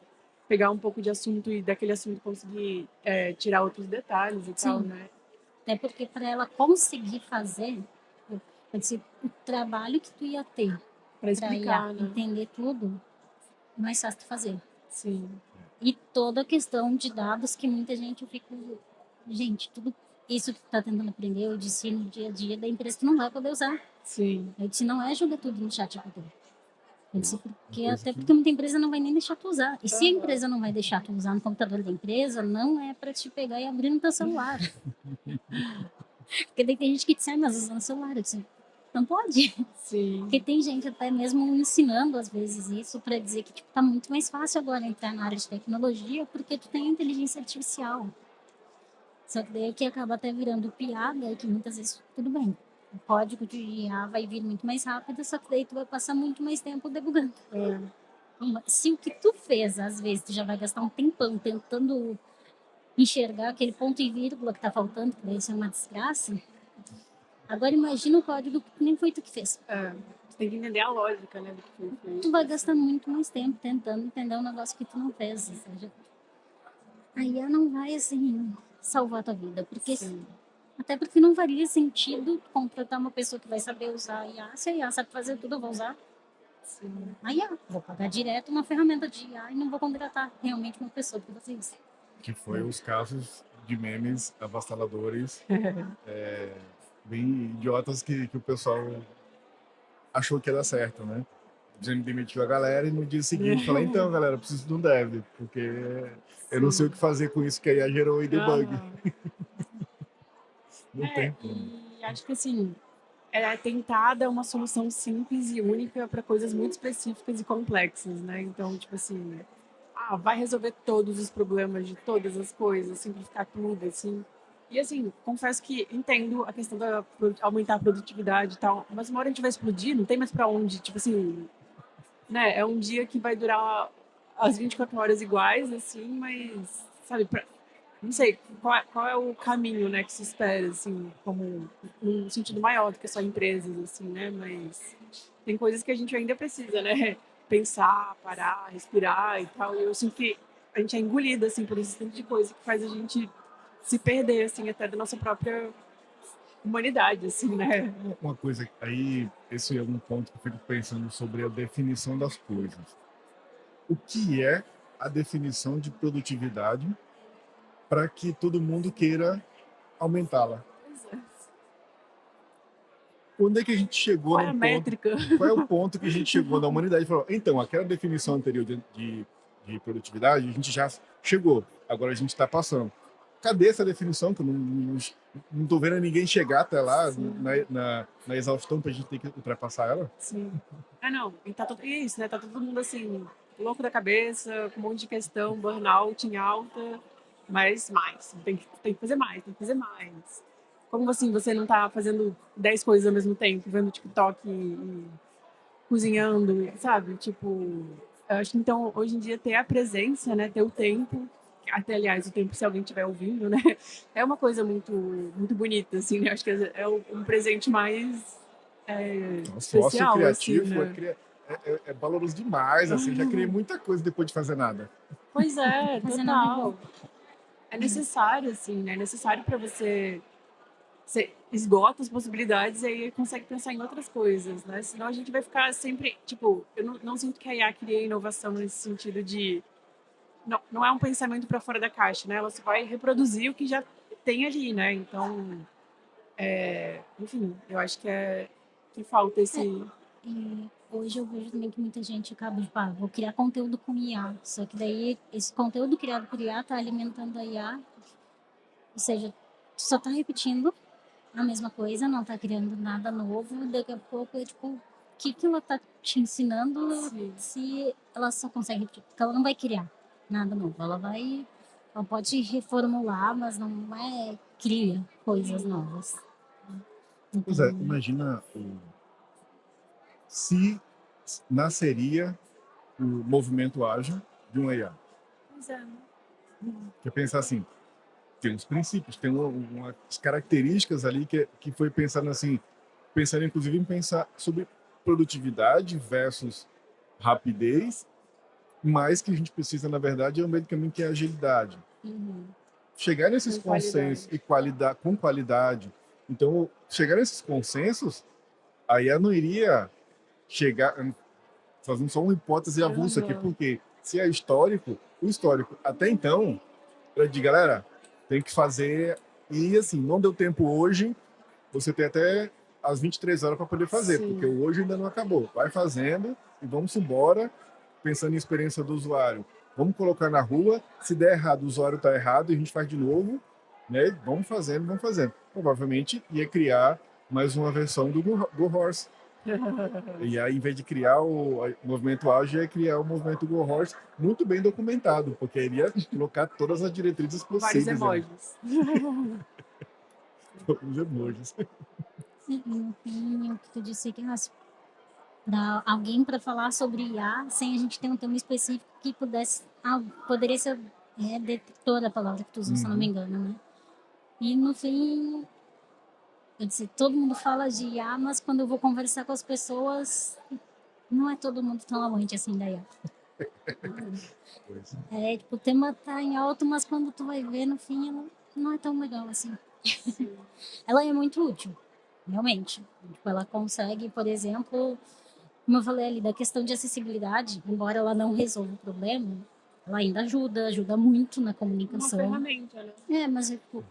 pegar um pouco de assunto e daquele assunto conseguir tirar outros detalhes e tal, Sim. né? Até porque para ela conseguir fazer, pode ser o trabalho que tu ia ter Para para explicar, né? entender tudo, mais fácil de fazer. Sim. E toda a questão de dados que muita gente fica... Gente, tudo isso que tu tá tentando aprender, eu disse no dia a dia da empresa, tu não vai poder usar. Sim. Eu disse, não é jogar tudo no chat GPT. Eu disse, Coisa até que- porque muita empresa não vai nem deixar tu usar. E se a empresa não vai deixar tu usar no computador da empresa, não é para te pegar e abrir no teu celular. Porque daí tem gente que diz, mas usando o celular. Eu disse, não pode. Sim. Porque tem gente até mesmo ensinando às vezes isso para dizer que tipo, tá muito mais fácil agora entrar na área de tecnologia porque tu tem inteligência artificial. Só que daí que acaba até virando piada é que muitas vezes tudo bem. O código de IA vai vir muito mais rápido, só que daí tu vai passar muito mais tempo debugando. Se o que tu fez, às vezes, tu já vai gastar um tempão tentando enxergar aquele ponto e vírgula que tá faltando, que daí isso é uma desgraça. Agora imagina o código que nem foi tu que fez. Você tem que entender a lógica, né? Do que foi feito. Tu vai gastar muito mais tempo tentando entender um negócio que tu não fez. Ou seja, a IA não vai, assim, salvar a tua vida. Porque, até porque não faria sentido contratar uma pessoa que vai saber usar a IA. Se a IA sabe fazer tudo, eu vou usar. Sim. A IA. Vou pagar direto uma ferramenta de IA e não vou contratar realmente uma pessoa para fazer isso. Que foi os casos de memes avassaladores, bem idiotas que o pessoal achou que ia dar certo, né? Dizendo que demitiu a galera e no dia seguinte falou, então, galera, eu preciso de um dev, porque eu não sei o que fazer com isso que a IA gerou e debug. Aham. Não tem como. E acho que assim, é tentar dar uma solução simples e única para coisas muito específicas e complexas, né? Então, tipo assim, vai resolver todos os problemas de todas as coisas, simplificar tudo, assim. E assim, confesso que entendo a questão da aumentar a produtividade e tal, mas uma hora a gente vai explodir, não tem mais para onde, tipo assim, né? É um dia que vai durar as 24 horas iguais, assim, mas, sabe, não sei qual é o caminho, né, que se espera, assim, como num sentido maior do que só empresas, assim, né? Mas tem coisas que a gente ainda precisa, né? Pensar, parar, respirar e tal. E eu sinto que a gente é engolido, assim, por esse tipo de coisa que faz a gente se perder, assim, até da nossa própria humanidade, assim, né? Uma coisa aí, esse é um ponto que eu fico pensando sobre a definição das coisas. O que é a definição de produtividade para que todo mundo queira aumentá-la? Pois é. Quando é que a gente chegou Qual é num a ponto? métrica? Qual é o ponto que a gente chegou na humanidade e falou, então, aquela definição anterior de produtividade, a gente já chegou, agora a gente está passando. Cadê essa definição? Que eu não tô vendo ninguém chegar até lá Sim. na exaustão para a gente ter que ultrapassar ela. Sim. Não. E tá tudo isso, né? Tá todo mundo assim, louco da cabeça, com um monte de questão, burnout em alta, mas mais. Tem que fazer mais, tem que fazer mais. Como assim você não tá fazendo 10 coisas ao mesmo tempo, vendo TikTok e cozinhando, sabe? Tipo, eu acho que então hoje em dia ter a presença, né? Ter o tempo, até aliás, o tempo se alguém estiver ouvindo, né? É uma coisa muito, muito bonita, assim, né? Acho que é um presente mais Sócio especial, assim, criativo né? é valoroso demais, assim, já criei muita coisa depois de fazer nada. Pois é, Fazer nada é bom. total. É necessário, assim, né? É necessário para você esgota as possibilidades e aí consegue pensar em outras coisas, né? Senão a gente vai ficar sempre, tipo, eu não sinto que a IA cria inovação nesse sentido de não é um pensamento para fora da caixa, né? Ela só vai reproduzir o que já tem ali, né? Então, enfim, eu acho que falta esse. E hoje eu vejo também que muita gente acaba de, vou criar conteúdo com IA. Só que daí esse conteúdo criado por IA tá alimentando a IA. Ou seja, tu só tá repetindo a mesma coisa, não tá criando nada novo. Daqui a pouco é tipo, o que ela tá te ensinando Sim. se ela só consegue repetir? Porque ela não vai criar nada novo. Ela pode reformular, mas não cria coisas novas. Pois é, Então, imagina se nasceria o movimento ágil de um AI. Pois é. Que pensar assim, tem uns princípios, tem umas características ali que foi pensando assim, pensando inclusive em pensar sobre produtividade versus rapidez, mas que a gente precisa, na verdade, é um meio do caminho que é agilidade. Uhum. Chegar nesses Com consensos qualidade. e qualidade, com qualidade. Então, chegar nesses consensos, a IA não iria chegar, fazendo só uma hipótese avulsa aqui, Uhum. porque se é histórico, o histórico até então era de galera, tem que fazer, e assim, não deu tempo hoje, você tem até às 23 horas para poder fazer, porque Sim. o hoje ainda não acabou. Vai fazendo e vamos embora, pensando em experiência do usuário. Vamos colocar na rua, se der errado, o usuário está errado, e a gente faz de novo, né? Vamos fazendo, vamos fazendo. Provavelmente ia criar mais uma versão do Go Horse. E aí, em vez de criar o movimento ágil, ia criar o movimento Go Horse muito bem documentado, porque iria colocar todas as diretrizes Vários possíveis ali. emojis. Os emojis. no fim, o que tu disse que para alguém para falar sobre IA sem a gente ter um tema específico que poderia ser detector a palavra que tu usou, se eu não me engano, né? E no fim, eu disse, todo mundo fala de IA, mas quando eu vou conversar com as pessoas, não é todo mundo tão amante assim da IA. Pois. Tipo, o tema tá em alto, mas quando tu vai ver, no fim, ela não é tão legal assim. Ela é muito útil, realmente. Tipo, ela consegue, por exemplo, como eu falei ali, da questão de acessibilidade, embora ela não resolva o problema, ela ainda ajuda muito na Uma comunicação. ferramenta, né? Mas tipo,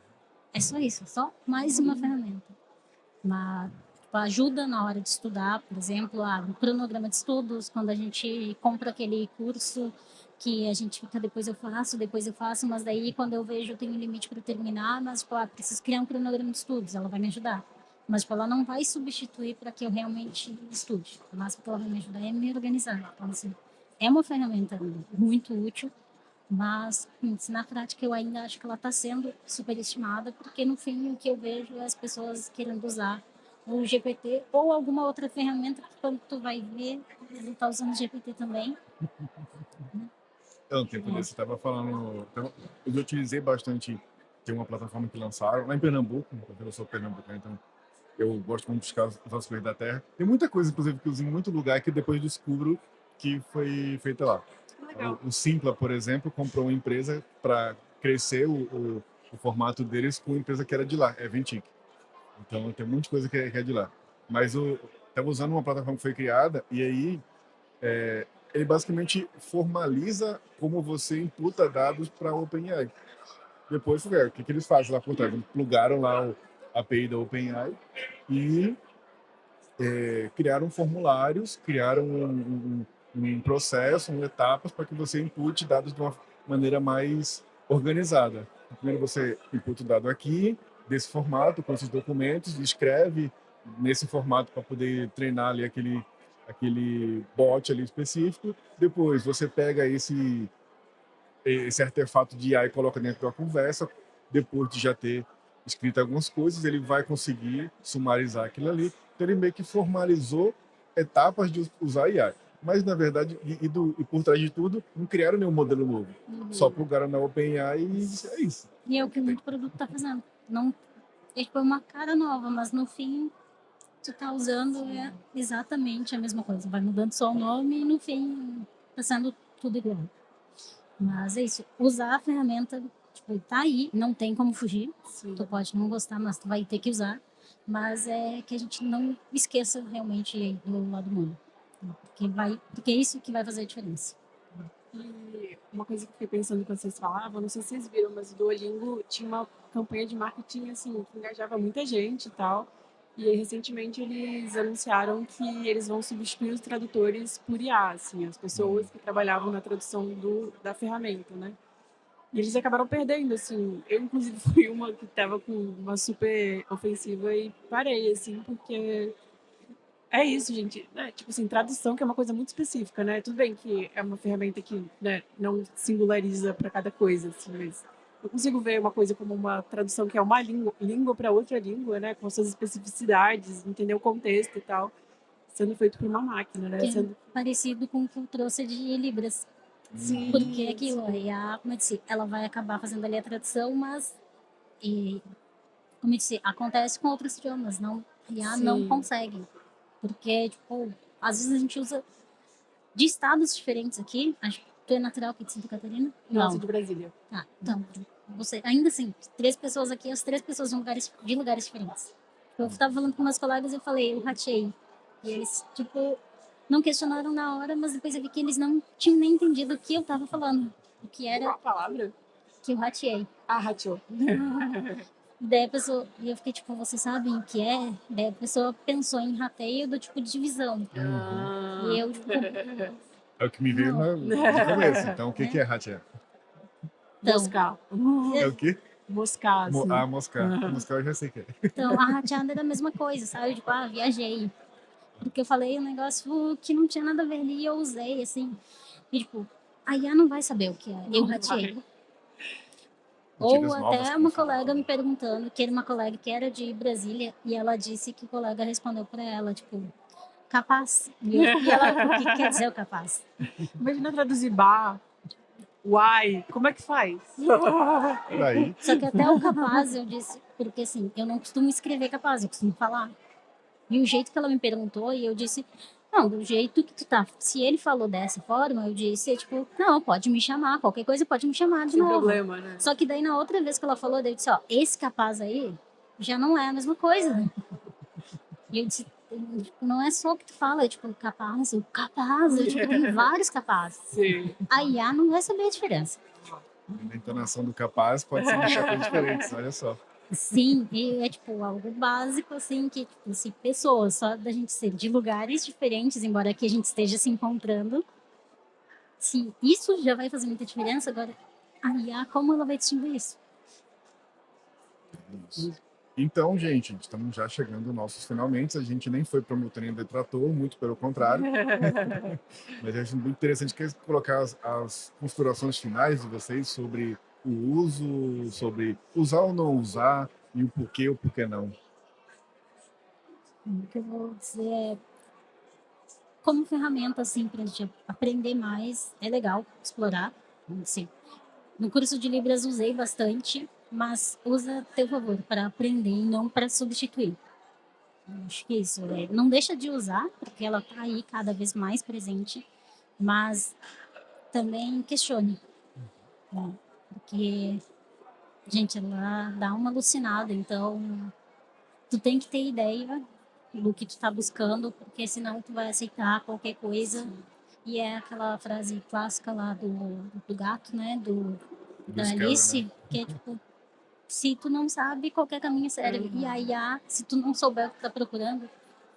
é só isso, só mais uma ferramenta. Mas tipo, ajuda na hora de estudar, por exemplo, no cronograma de estudos, quando a gente compra aquele curso que a gente fica, depois eu faço, mas daí quando eu vejo eu tenho um limite para terminar, mas tipo, preciso criar um cronograma de estudos, ela vai me ajudar. Mas tipo, ela não vai substituir para que eu realmente estude. O máximo que ela vai me ajudar é me organizar. Então, assim, é uma ferramenta muito útil, mas na prática eu ainda acho que ela está sendo superestimada, porque no fim o que eu vejo é as pessoas querendo usar o GPT ou alguma outra ferramenta que quando tu vai ver, ele está usando o GPT também. Um tempo desse, você estava falando. Então, eu já utilizei bastante. Tem uma plataforma que lançaram lá em Pernambuco, porque eu sou pernambucano, então eu gosto muito de buscar as coisas da terra. Tem muita coisa, inclusive, que eu uso em muito lugar que depois descubro que foi feita lá. Legal. O Simpla, por exemplo, comprou uma empresa para crescer o formato deles com uma empresa que era de lá, é Ventic. Então tem muita coisa que é de lá. Mas estava usando uma plataforma que foi criada e aí ele basicamente formaliza como você imputa dados para a OpenAI. Depois, o que eles fazem lá por trás? Eles plugaram lá a API da OpenAI e criaram formulários, criaram um processo, etapas para que você impute dados de uma maneira mais organizada. Primeiro você imputa o dado aqui, desse formato, com esses documentos, escreve nesse formato para poder treinar ali aquele bot ali específico. Depois você pega esse artefato de AI e coloca dentro da conversa, depois de já ter escrito algumas coisas, ele vai conseguir sumarizar aquilo ali. Então ele meio que formalizou etapas de usar AI. Mas, na verdade, e por trás de tudo, não criaram nenhum modelo novo. Só plugaram na OpenAI e é isso. E é o que muito produto está fazendo. Não, é tipo uma cara nova, mas no fim tu tá usando exatamente a mesma coisa. Vai mudando só o nome e no fim tá sendo tudo igual. Mas é isso, usar a ferramenta, tipo, tá aí, não tem como fugir. Sim. Tu pode não gostar, mas tu vai ter que usar. Mas é que a gente não esqueça realmente do lado humano. Porque é isso que vai fazer a diferença. E uma coisa que eu fiquei pensando quando vocês falavam, não sei se vocês viram, mas o Duolingo tinha uma campanha de marketing assim, que engajava muita gente e tal. E aí, recentemente, eles anunciaram que eles vão substituir os tradutores por IA, assim, as pessoas que trabalhavam na tradução da ferramenta, né? E eles acabaram perdendo, assim. Eu, inclusive, fui uma que estava com uma super ofensiva e parei, assim, porque é isso, gente. Né? Tipo assim, tradução que é uma coisa muito específica, né? Tudo bem que é uma ferramenta que, né, não singulariza para cada coisa, assim, mas eu consigo ver uma coisa como uma tradução que é uma língua para outra língua, né? Com suas especificidades, entender o contexto e tal, sendo feito por uma máquina, né? Que é Sendo... parecido com o que eu trouxe de Libras. Sim, Porque é aquilo, a IA, como eu disse, ela vai acabar fazendo ali a tradução, mas, como eu disse, acontece com outros idiomas, não, a IA não Sim. consegue. Porque, tipo, às vezes a gente usa de estados diferentes aqui, acho que tu é natural aqui de Santa Catarina? Nossa, de Brasília. Tá, então, você, ainda assim, 3 pessoas aqui, as 3 pessoas de lugares diferentes. Eu estava falando com meus colegas e eu falei, eu ratei. E eles, tipo, não questionaram na hora, mas depois eu vi que eles não tinham nem entendido o que eu estava falando. O que Qual era a palavra? que eu ratei. Ah, rateou. Daí a pessoa, e eu fiquei tipo, vocês sabem o que é? Daí a pessoa pensou em rateio do tipo de divisão. Ah. E eu, tipo, É o que me veio Não. no começo. Então, o que é Hatia? então, Moscar. É o quê? Moscar, assim. Moscar. Moscar eu já sei que é. então a rateada era a mesma coisa, sabe? Tipo, viajei. Porque eu falei um negócio que não tinha nada a ver ali e eu usei, assim. E tipo, a IA não vai saber o que é. Eu ratei. Ou Gírias novas até que uma você colega fala. me perguntando, que era uma colega que era de Brasília, e ela disse que o colega respondeu pra ela, tipo, capaz. E ela, o que quer dizer o capaz? Imagina traduzir bar, uai, como é que faz? Daí, Só que até o capaz eu disse, porque assim, eu não costumo escrever capaz, eu costumo falar. E o jeito que ela me perguntou, e eu disse, não, do jeito que tu tá. Se ele falou dessa forma, eu disse, tipo, não, pode me chamar, qualquer coisa pode me chamar de Sem novo. problema, né? Só que daí na outra vez que ela falou, daí eu disse, ó, esse capaz aí já não é a mesma coisa. E eu disse, não é só o que tu fala, é tipo, capaz, tem vários capazes. Sim. A IA não vai saber a diferença. Na entonação do capaz pode significar coisas diferentes, olha só. Sim, e é tipo algo básico, assim, que tipo, se pessoas, só da gente ser de lugares diferentes, embora aqui a gente esteja se encontrando, se isso já vai fazer muita diferença, agora a IA, como ela vai distinguir isso? Isso. Então, gente, estamos já chegando aos nossos finalmente. A gente nem foi para o trem detrator, muito pelo contrário. Mas é muito interessante que colocar as considerações finais de vocês sobre o uso, sobre usar ou não usar, e o porquê não. O que eu vou dizer é, como ferramenta, assim, pra gente aprender mais, é legal explorar, assim. No curso de Libras usei bastante, mas usa a teu favor para aprender e não para substituir. Eu acho que isso não deixa de usar, porque ela tá aí cada vez mais presente, mas também questione, né? Porque, gente, ela dá uma alucinada, então tu tem que ter ideia do que tu tá buscando, porque senão tu vai aceitar qualquer coisa. E é aquela frase clássica lá do gato, né? Da Scanner, Alice, né? que é tipo, se tu não sabe, qualquer caminho serve. E a IA, se tu não souber o que tá procurando,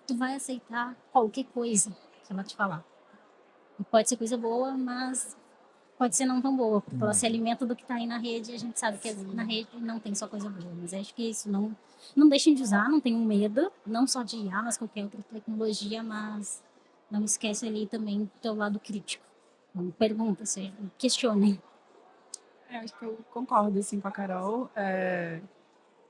tu vai aceitar qualquer coisa que ela te falar. E pode ser coisa boa, mas pode ser não tão boa, porque ela se alimenta do que tá aí na rede, e a gente sabe que na rede não tem só coisa boa. Mas acho que isso não deixem de usar, não tenham medo, não só de IA, mas qualquer outra tecnologia, mas não esquece ali também do teu lado crítico. Então, pergunta, seja, questionem. Acho que eu concordo assim com a Carol. É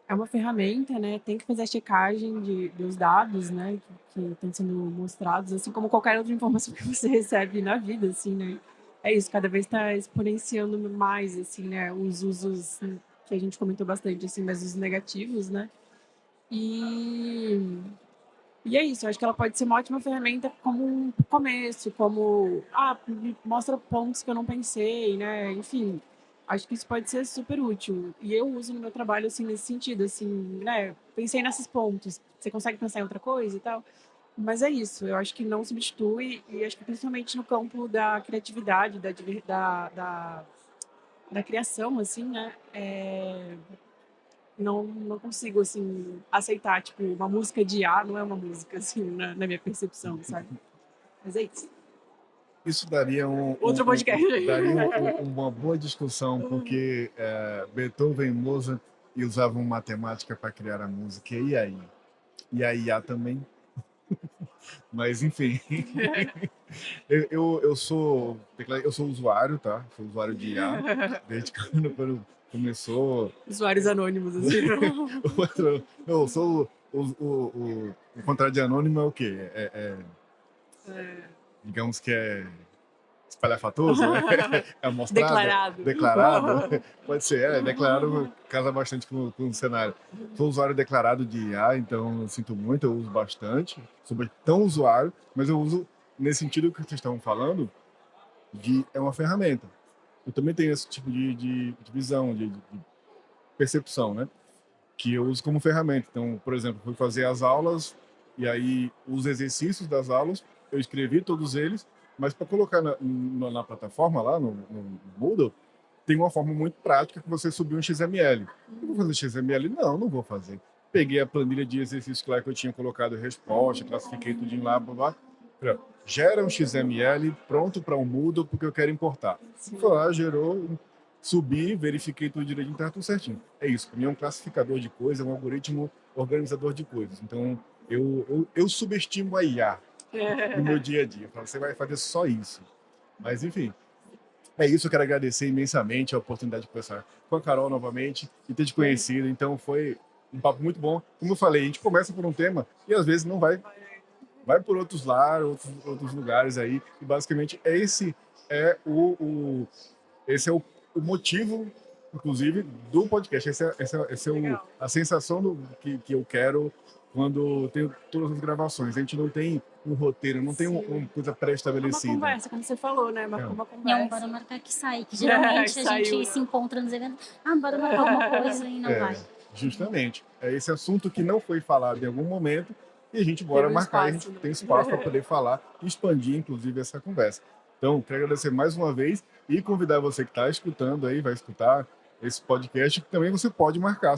uma ferramenta, né? Tem que fazer a checagem dos dados, né? Que estão sendo mostrados, assim como qualquer outra informação que você recebe na vida, assim, né? É isso, cada vez está exponenciando mais, assim, né? Os usos que a gente comentou bastante, assim, mas os negativos, né? E é isso, eu acho que ela pode ser uma ótima ferramenta como um começo, como, me mostra pontos que eu não pensei, né? Enfim, acho que isso pode ser super útil. E eu uso no meu trabalho, assim, nesse sentido, assim, né? Pensei nesses pontos, você consegue pensar em outra coisa e tal? Mas é isso, eu acho que não substitui, e acho que principalmente no campo da criatividade, da criação, assim, né? Não consigo, assim, aceitar, tipo, uma música de A não é uma música, assim, na minha percepção, sabe? Mas é isso. Isso daria Outro podcast. uma boa discussão, porque Beethoven e Mozart usavam matemática para criar a música, e aí? E a IA também? Mas, enfim, eu sou usuário, tá? Sou usuário de IA, desde quando começou. Usuários anônimos, assim. Não, eu sou o contrário de anônimo é o quê? Digamos que é espalhafatoso, né? É amostrado. Declarado. Pode ser, declarado casa bastante com o cenário. Sou usuário declarado de IA, então eu sinto muito, eu uso bastante. Sou tão usuário, mas eu uso nesse sentido que vocês estão falando, é uma ferramenta. Eu também tenho esse tipo de visão, de percepção, né? Que eu uso como ferramenta. Então, por exemplo, fui fazer as aulas e aí os exercícios das aulas, eu escrevi todos eles, mas para colocar na plataforma lá, no Moodle, tem uma forma muito prática que você subir um XML. Eu vou fazer XML? Não vou fazer. Peguei a planilha de exercícios lá que eu tinha colocado resposta, classifiquei tudo lá, blá, blá. Gera um XML pronto para um Moodle porque eu quero importar. Foi lá, gerou, subi, verifiquei tudo direitinho, tá tudo certinho. É isso, para mim é um classificador de coisas, é um algoritmo organizador de coisas. Então, eu subestimo a IA no meu dia a dia. Eu falo, você vai fazer só isso. Mas, enfim, é isso. Eu quero agradecer imensamente a oportunidade de conversar com a Carol novamente e ter te conhecido. Então, foi um papo muito bom. Como eu falei, a gente começa por um tema e às vezes não vai por outros lados, outros lugares aí. E basicamente esse é o motivo, inclusive, do podcast. Essa é a sensação que eu quero quando tenho todas as gravações. A gente não tem um roteiro, não tem uma coisa pré-estabelecida. Uma conversa, como você falou, né? Uma E é um conversa. bora marcar que sai, que geralmente a gente se encontra nos eventos. Bora marcar alguma coisa e não vai. Justamente. É esse assunto que não foi falado em algum momento e a gente bora Tem um marcar, e a espaço, gente né? tem espaço para poder falar e expandir, inclusive, essa conversa. Então, quero agradecer mais uma vez e convidar você que está escutando aí, vai escutar esse podcast, que também você pode marcar.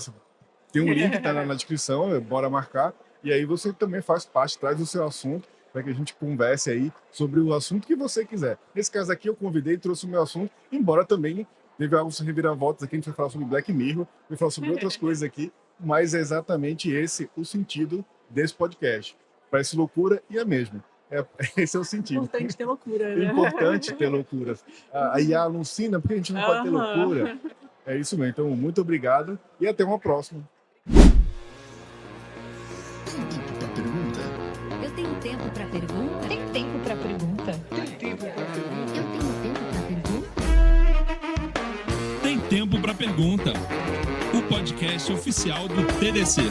Tem um link, tá na descrição, bora marcar, e aí você também faz parte, traz o seu assunto, para que a gente converse aí sobre o assunto que você quiser. Nesse caso aqui, eu convidei, trouxe o meu assunto, embora também teve alguns reviravoltas aqui, a gente vai falar sobre Black Mirror, vai falar sobre outras coisas aqui, mas é exatamente esse o sentido desse podcast. Parece loucura e é mesmo. Esse é o sentido. Importante ter loucura, É né? importante ter loucuras. A IA alucina, porque a gente não pode ter Aham. loucura. É isso mesmo. Então, muito obrigado e até uma próxima. Tem tempo para pergunta? Eu tenho tempo para pergunta? Tem tempo para pergunta? Eu tenho tempo para pergunta? Tem Tempo para Pergunta, o podcast oficial do TDC.